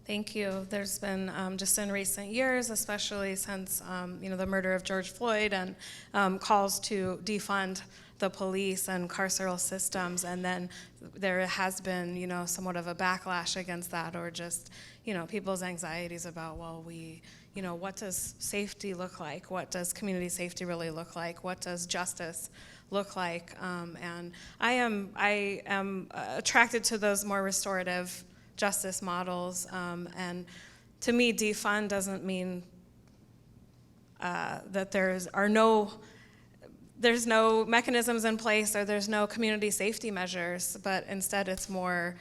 Thank you. There's been, just in recent years, especially since the murder of George Floyd, and calls to defund the police and carceral systems, and then there has been, somewhat of a backlash against that, or just, people's anxieties about, what does safety look like? What does community safety really look like? What does justice look like? And I am attracted to those more restorative justice models, and to me, defund doesn't mean that there's no mechanisms in place, or there's no community safety measures, but instead it's more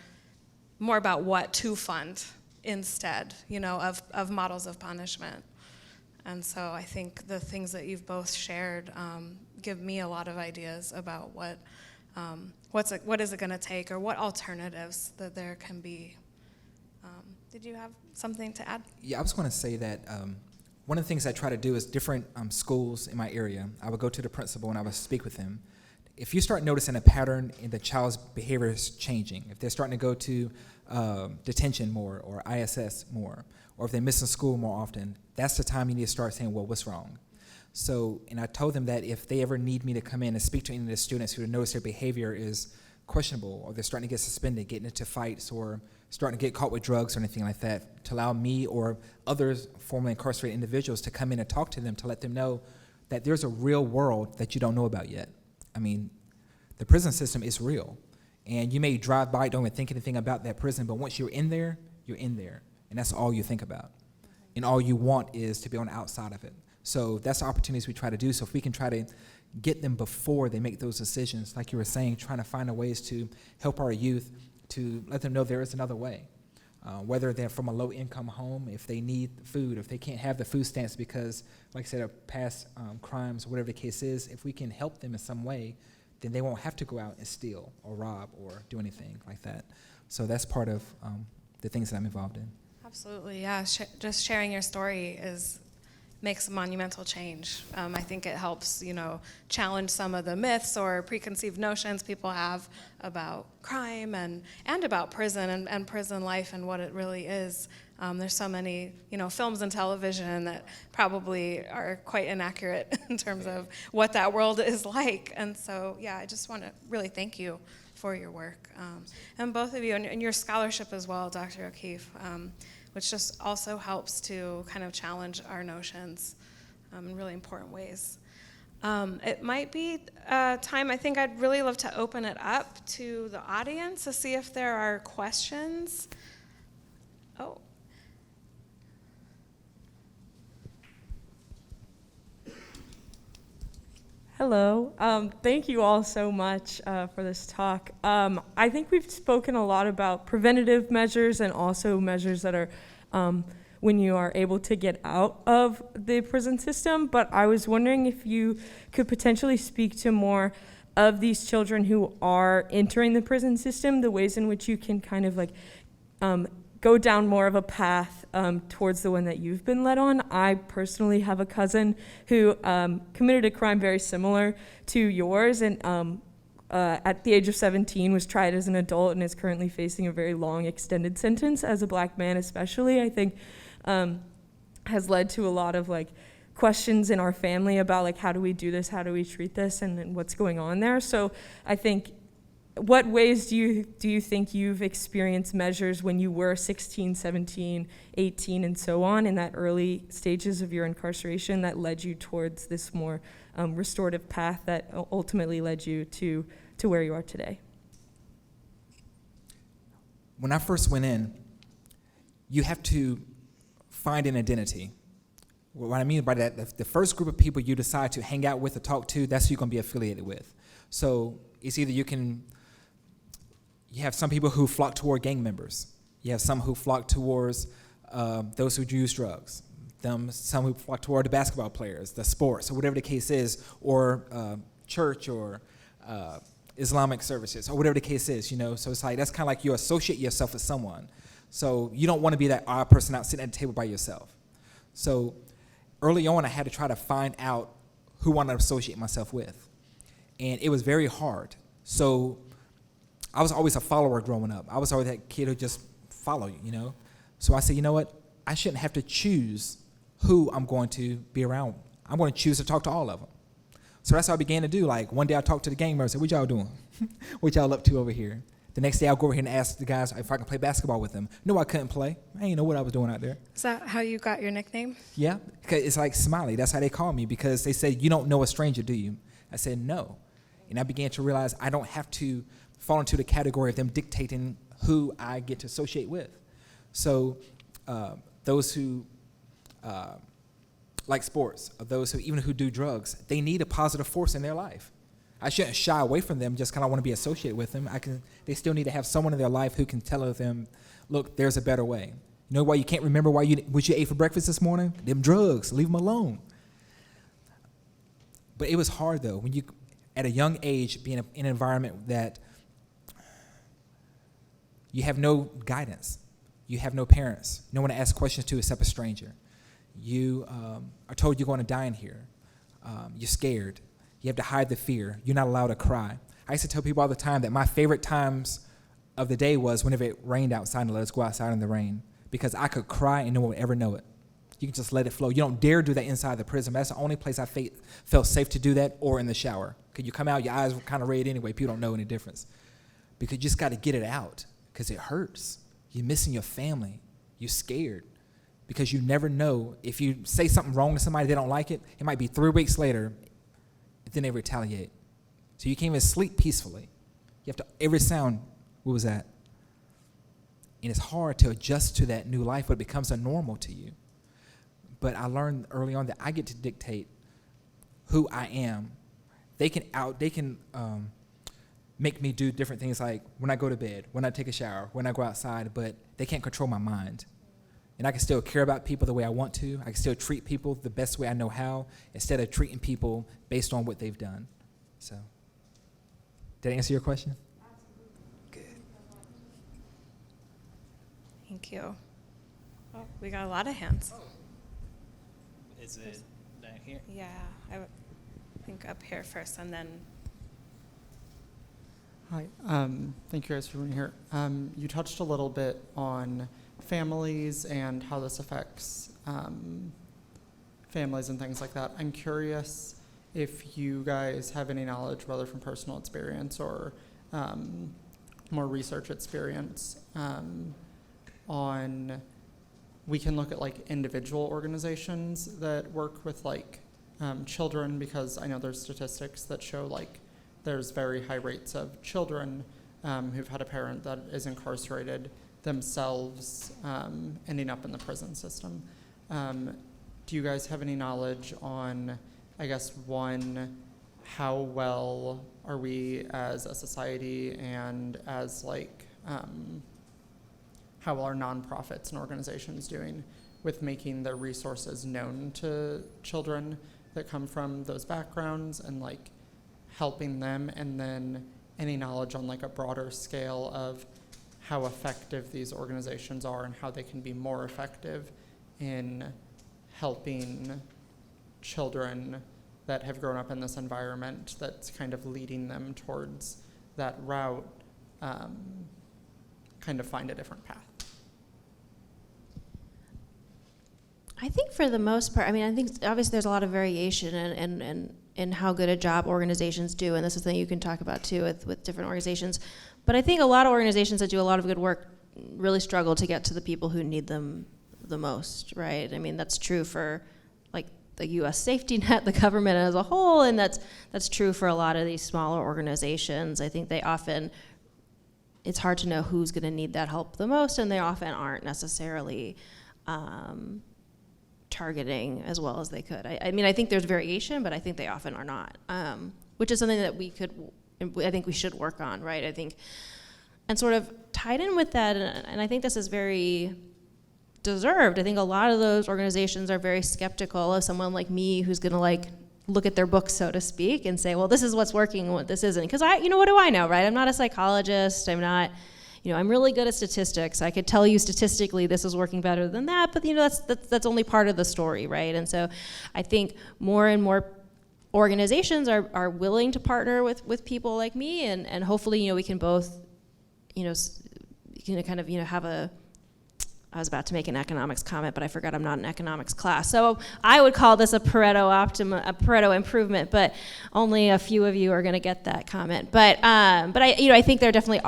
about what to fund instead, of models of punishment. And so I think the things that you've both shared give me a lot of ideas about what is it going to take, or what alternatives that there can be. Did you have something to add? Yeah, I was going to say that one of the things I try to do is different schools in my area. I would go to the principal and I would speak with them. If you start noticing a pattern in the child's behavior is changing, if they're starting to go to detention more, or ISS more, or if they're missing school more often, that's the time you need to start saying, well, what's wrong? So, and I told them that if they ever need me to come in and speak to any of the students who notice their behavior is questionable, or they're starting to get suspended, getting into fights, or starting to get caught with drugs or anything like that, to allow me or others formerly incarcerated individuals to come in and talk to them, to let them know that there's a real world that you don't know about yet. I mean, the prison system is real. And you may drive by, don't even think anything about that prison, but once you're in there, and that's all you think about. And all you want is to be on the outside of it. So that's the opportunities we try to do. So if we can try to get them before they make those decisions, like you were saying, trying to find ways to help our youth, to let them know there is another way. Whether they're from a low-income home, if they need food, if they can't have the food stamps because, like I said, of past crimes, whatever the case is, if we can help them in some way, then they won't have to go out and steal or rob or do anything like that. So that's part of the things that I'm involved in. Absolutely, yeah. Just sharing your story makes a monumental change. I think it helps, challenge some of the myths or preconceived notions people have about crime and about prison and prison life and what it really is. There's so many, films and television that probably are quite inaccurate in terms of what that world is like. And so, yeah, I just want to really thank you for your work. And both of you, and your scholarship as well, Dr. O'Keefe, which just also helps to kind of challenge our notions in really important ways. It might be time, I think I'd really love to open it up to the audience to see if there are questions. Oh. Hello. Thank you all so much for this talk. I think we've spoken a lot about preventative measures and also measures that are when you are able to get out of the prison system, but I was wondering if you could potentially speak to more of these children who are entering the prison system, the ways in which you can kind of like go down more of a path towards the one that you've been led on. I personally have a cousin who committed a crime very similar to yours, and at the age of 17 was tried as an adult and is currently facing a very long extended sentence as a black man, especially, I think has led to a lot of like questions in our family about like how do we do this, how do we treat this, and what's going on there. So I think, what ways do you think you've experienced measures when you were 16, 17, 18, and so on in that early stages of your incarceration that led you towards this more restorative path that ultimately led you to where you are today? When I first went in, you have to find an identity. What I mean by that, the first group of people you decide to hang out with or talk to, that's who you're going to be affiliated with. So it's either you have some people who flock toward gang members. You have some who flock towards those who use drugs. Some who flock toward the basketball players, the sports, or whatever the case is, or church or Islamic services, or whatever the case is, So it's like, that's kind of like you associate yourself with someone. So you don't want to be that odd person out sitting at the table by yourself. So early on, I had to try to find out who I wanted to associate myself with. And it was very hard. So I was always a follower growing up. I was always that kid who just followed, So I said, you know what? I shouldn't have to choose who I'm going to be around. I'm going to choose to talk to all of them. So that's what I began to do. Like, one day I talked to the gang members, I said, what y'all doing? What y'all up to over here? The next day I'll go over here and ask the guys if I can play basketball with them. No, I couldn't play. I didn't know what I was doing out there. Is that how you got your nickname? Yeah, because it's like Smiley. That's how they call me, because they said, you don't know a stranger, do you? I said, no. And I began to realize I don't have to fall into the category of them dictating who I get to associate with. So those who like sports, or those who do drugs, they need a positive force in their life. I shouldn't shy away from them just kind of want to be associated with them. They still need to have someone in their life who can tell them, look, there's a better way. You know why you can't remember what you ate for breakfast this morning? Them drugs, leave them alone. But it was hard though, when you, at a young age, being in an environment that you have no guidance, you have no parents, no one to ask questions to except a stranger. You are told you're going to die in here. You're scared. You have to hide the fear. You're not allowed to cry. I used to tell people all the time that my favorite times of the day was whenever it rained outside and let us go outside in the rain, because I could cry and no one would ever know it. You can just let it flow. You don't dare do that inside the prison. That's the only place I felt safe to do that, or in the shower. Because you come out, your eyes were kind of red anyway. People don't know any difference. Because you just got to get it out, because it hurts. You're missing your family. You're scared. Because you never know, if you say something wrong to somebody, they don't like it, it might be 3 weeks later, then they retaliate. So you can't even sleep peacefully. You have to, every sound, what was that? And it's hard to adjust to that new life, but it becomes a normal to you. But I learned early on that I get to dictate who I am. They can make me do different things, like when I go to bed, when I take a shower, when I go outside, but they can't control my mind. And I can still care about people the way I want to. I can still treat people the best way I know how, instead of treating people based on what they've done. So, did I answer your question? Good. Thank you. Oh, we got a lot of hands. Is it down here? Yeah, I would think up here first, and then. Hi, thank you guys for being here. You touched a little bit on families and how this affects families and things like that. I'm curious if you guys have any knowledge, whether from personal experience or more research experience, on, we can look at like individual organizations that work with like children, because I know there's statistics that show like there's very high rates of children who've had a parent that is incarcerated themselves ending up in the prison system. Do you guys have any knowledge on, I guess, one, how well are we as a society and as like, how well are nonprofits and organizations doing with making their resources known to children that come from those backgrounds and like helping them, and then any knowledge on like a broader scale of how effective these organizations are and how they can be more effective in helping children that have grown up in this environment that's kind of leading them towards that route, kind of find a different path. I think for the most part, I mean, I think obviously there's a lot of variation in how good a job organizations do, and this is something you can talk about too with different organizations. But I think a lot of organizations that do a lot of good work really struggle to get to the people who need them the most, right? I mean, that's true for like the U.S. safety net, the government as a whole, and that's true for a lot of these smaller organizations. I think they often, it's hard to know who's going to need that help the most, and they often aren't necessarily targeting as well as they could. I mean, I think there's variation, but I think they often are not, which is something that I think we should work on, right? I think, and sort of tied in with that, and I think this is very deserved. I think a lot of those organizations are very skeptical of someone like me who's going to like look at their books, so to speak, and say, well, this is what's working and what this isn't. Because what do I know, right? I'm not a psychologist. I'm not, I'm really good at statistics. I could tell you statistically this is working better than that, but that's only part of the story, right? And so I think more and more organizations are willing to partner with people like me, and hopefully, we can both, kind of, have I was about to make an economics comment, but I forgot I'm not in economics class. So I would call this a Pareto improvement, but only a few of you are going to get that comment. But I think there definitely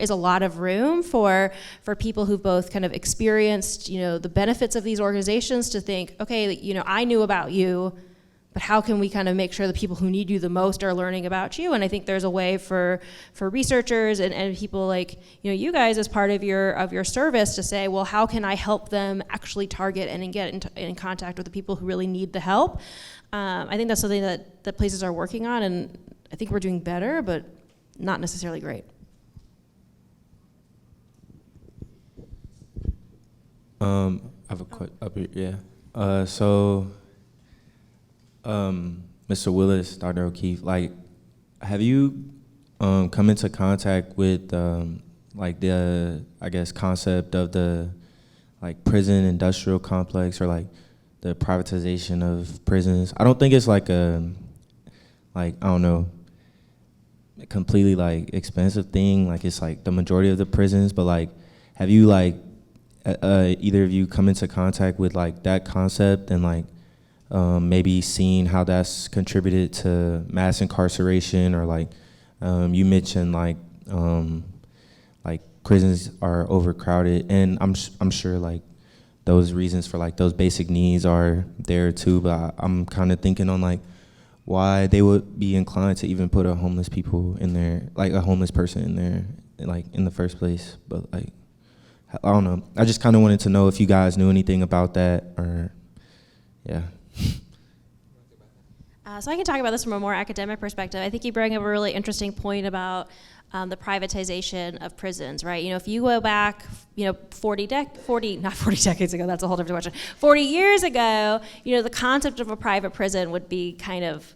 is a lot of room for people who've both kind of experienced, the benefits of these organizations to think, okay, I knew about you, but how can we kind of make sure the people who need you the most are learning about you? And I think there's a way for researchers and people like you guys as part of your service to say, well, how can I help them actually target and get in contact with the people who really need the help? I think that's something that places are working on, and I think we're doing better, but not necessarily great. I have a quick Mr. Willis, Dr. O'Keefe, have you come into contact with the concept of the prison industrial complex, or the privatization of prisons? I don't think it's completely expensive thing. It's the majority of the prisons, but have you either of you come into contact with that concept and maybe seeing how that's contributed to mass incarceration, or you mentioned prisons are overcrowded, and I'm sure those reasons for those basic needs are there too, but I'm kind of thinking on why they would be inclined to even put a homeless people in there, a homeless person in there, in the first place. But I don't know. I just kind of wanted to know if you guys knew anything about that, or yeah. So I can talk about this from a more academic perspective. I think you bring up a really interesting point about the privatization of prisons, right? If you go back, 40 decades ago, that's a whole different question. 40 years ago, the concept of a private prison would be kind of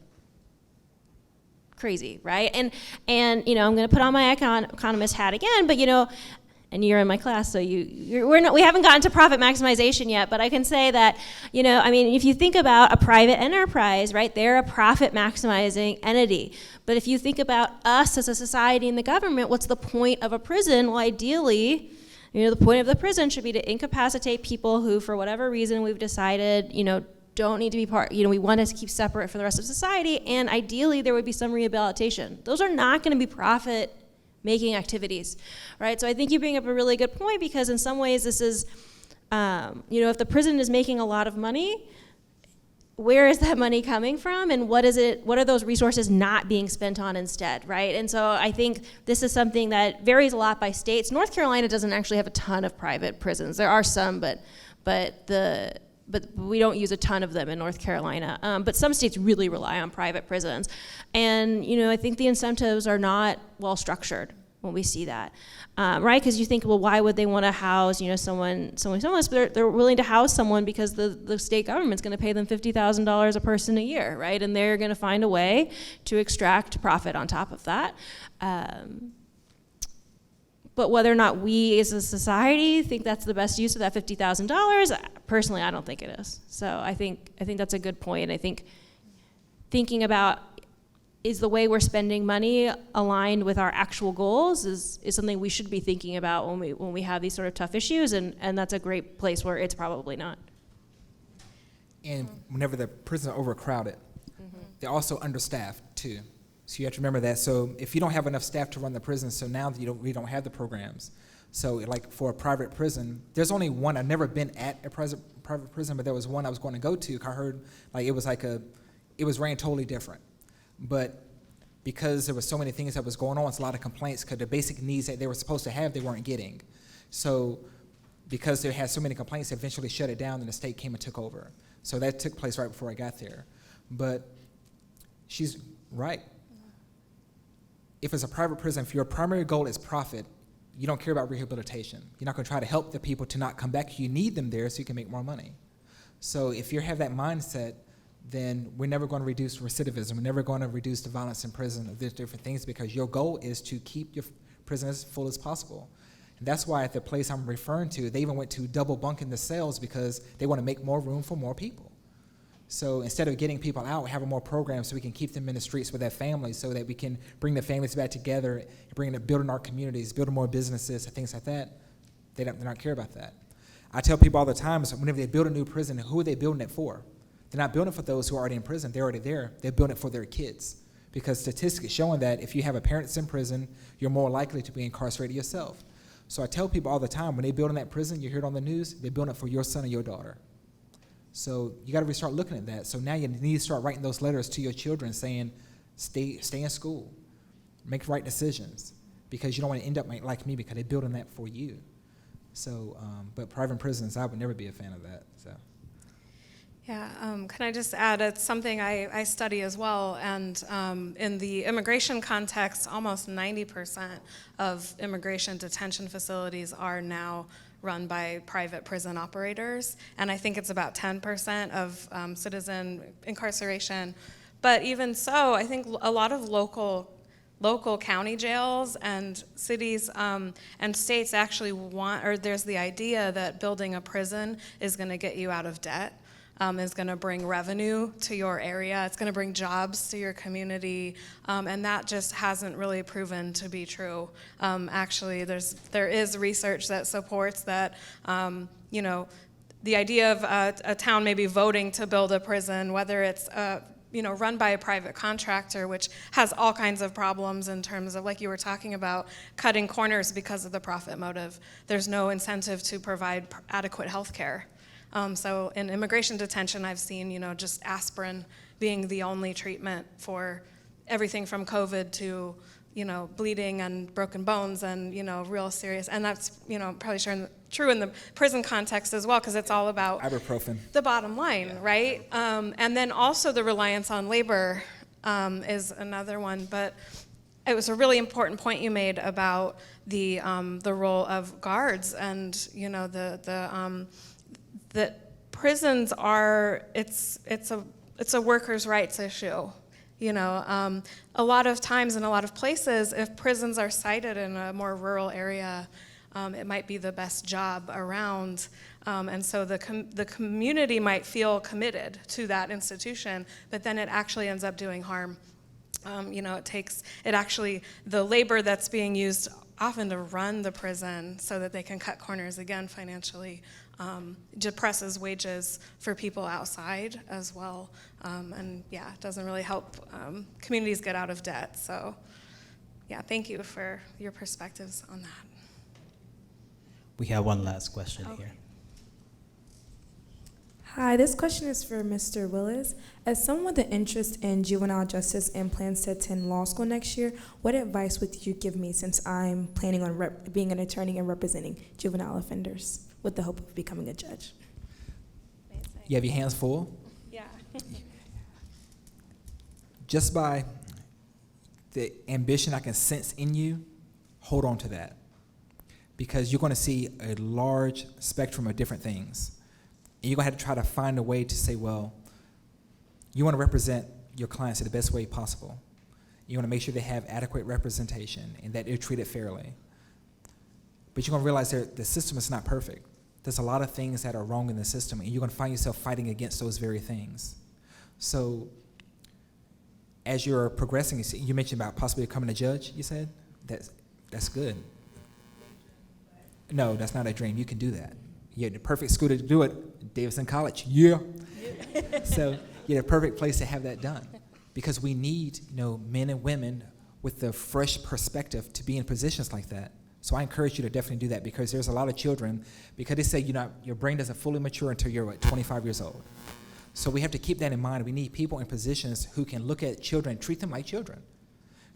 crazy, right? And I'm going to put on my economist hat again, but and you're in my class, so we haven't gotten to profit maximization yet, but I can say that, if you think about a private enterprise, right, they're a profit maximizing entity. But if you think about us as a society and the government, what's the point of a prison? Well, ideally, the point of the prison should be to incapacitate people who, for whatever reason, we've decided, don't need to be part, we want to keep separate from the rest of society, and ideally there would be some rehabilitation. Those are not going to be profit making activities, right? So I think you bring up a really good point, because in some ways this is, if the prison is making a lot of money, where is that money coming from, and what are those resources not being spent on instead, right? And so I think this is something that varies a lot by states. North Carolina doesn't actually have a ton of private prisons. There are some, but we don't use a ton of them in North Carolina. But some states really rely on private prisons. And, I think the incentives are not well structured when we see that, right? Because you think, well, why would they want to house, someone homeless? But they're willing to house someone because the state government's going to pay them $50,000 a person a year, right? And they're going to find a way to extract profit on top of that. But whether or not we as a society think that's the best use of that $50,000, personally, I don't think it is. So I think that's a good point. I think thinking about, is the way we're spending money aligned with our actual goals is something we should be thinking about when we have these sort of tough issues, and that's a great place where it's probably not. And whenever the prisons are overcrowded, they're also understaffed too. So you have to remember that. So if you don't have enough staff to run the prison, so now that we don't have the programs, So like for a private prison, there's only one. I've never been at a private prison, but there was one I was going to go to. I heard like it was ran totally different. But because there were so many things that was going on, it's a lot of complaints because the basic needs that they were supposed to have, they weren't getting. So because they had so many complaints, they eventually shut it down and the state came and took over. So that took place right before I got there. But she's right. If it's a private prison, if your primary goal is profit, you don't care about rehabilitation. You're not going to try to help the people to not come back. You need them there so you can make more money. So if you have that mindset, then we're never going to reduce recidivism. We're never going to reduce the violence in prison of these different things because your goal is to keep your prison as full as possible. And that's why at the place I'm referring to, they even went to double bunking the cells because they want to make more room for more people. So instead of getting people out, having more programs so we can keep them in the streets with their families so that we can bring the families back together and building our communities, building more businesses and things like that, they don't care about that. I tell people all the time, so whenever they build a new prison, who are they building it for? They're not building it for those who are already in prison. They're already there. They're building it for their kids because statistics showing that if you have a parent that's in prison, you're more likely to be incarcerated yourself. So I tell people all the time, when they build in that prison, you hear it on the news, they're building it for your son or your daughter. So you got to start looking at that. So now you need to start writing those letters to your children saying, stay in school, make right decisions, because you don't want to end up like me because they're building that for you. So, but private prisons, I would never be a fan of that. So. Yeah, can I just add, it's something I study as well, and in the immigration context, almost 90% of immigration detention facilities are now run by private prison operators, and I think it's about 10% of citizen incarceration. But even so, I think a lot of local county jails and cities and states actually there's the idea that building a prison is going to get you out of debt. Is going to bring revenue to your area. It's going to bring jobs to your community, and that just hasn't really proven to be true. Actually, there is research that supports that. The idea of a town maybe voting to build a prison, whether it's run by a private contractor, which has all kinds of problems in terms of, like you were talking about, cutting corners because of the profit motive. There's no incentive to provide adequate health care. So in immigration detention, I've seen, just aspirin being the only treatment for everything from COVID to, bleeding and broken bones and, real serious. And that's, probably true in the prison context as well, because it's all about Ibuprofen. The bottom line, right? And then also the reliance on labor is another one. But it was a really important point you made about the role of guards and, that prisons are, it's a workers' rights issue. A lot of times in a lot of places, if prisons are sited in a more rural area, it might be the best job around. And so the community might feel committed to that institution, but then it actually ends up doing harm. The labor that's being used often to run the prison so that they can cut corners again financially depresses wages for people outside as well. It doesn't really help communities get out of debt. So thank you for your perspectives on that. We have one last question here. Hi, this question is for Mr. Willis. As someone with an interest in juvenile justice and plans to attend law school next year, what advice would you give me since I'm planning on being an attorney and representing juvenile offenders with the hope of becoming a judge? You have your hands full? Yeah. Just by the ambition I can sense in you, hold on to that. Because you're going to see a large spectrum of different things. And you're going to have to try to find a way to say, well, you want to represent your clients in the best way possible. You want to make sure they have adequate representation and that they're treated fairly. But you're going to realize that the system is not perfect. There's a lot of things that are wrong in the system, and you're going to find yourself fighting against those very things. So as you're progressing, you mentioned about possibly becoming a judge, you said? That's good. No, that's not a dream. You can do that. You're the perfect school to do it, Davidson College. Yeah. So you're the perfect place to have that done, because we need men and women with the fresh perspective to be in positions like that, So I encourage you to definitely do that, because there's a lot of children, because they say your brain doesn't fully mature until you're 25 years old. So we have to keep that in mind. We need people in positions who can look at children and treat them like children.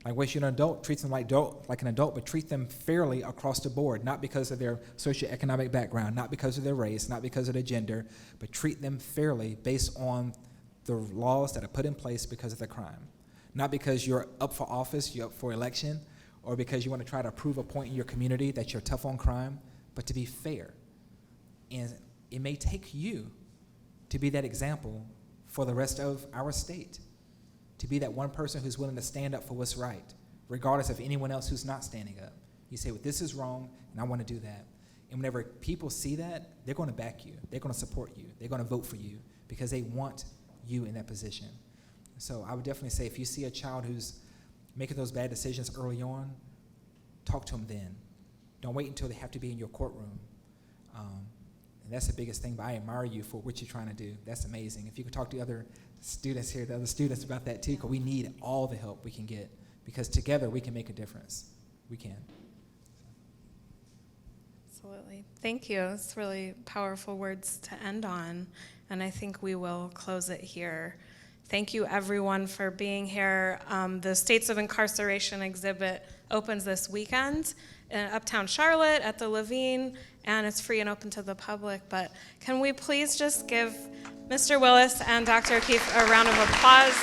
Like once you're an adult, treat them like an adult, but treat them fairly across the board, not because of their socioeconomic background, not because of their race, not because of their gender, but treat them fairly based on the laws that are put in place because of the crime. Not because you're up for office, you're up for election, or because you want to try to prove a point in your community that you're tough on crime, but to be fair. And it may take you to be that example for the rest of our state, to be that one person who's willing to stand up for what's right, regardless of anyone else who's not standing up. You say, well, this is wrong, and I want to do that. And whenever people see that, they're going to back you. They're going to support you. They're going to vote for you because they want you in that position. So I would definitely say, if you see a child who's making those bad decisions early on, talk to them then. Don't wait until they have to be in your courtroom. And that's the biggest thing, but I admire you for what you're trying to do. That's amazing. If you could talk to other students here, the other students about that too, because we need all the help we can get, because together we can make a difference. We can. Absolutely. Thank you. It's really powerful words to end on, and I think we will close it here. Thank you, everyone, for being here. The States of Incarceration exhibit opens this weekend in Uptown Charlotte at the Levine, and it's free and open to the public. But can we please just give Mr. Willis and Dr. O'Keefe a round of applause?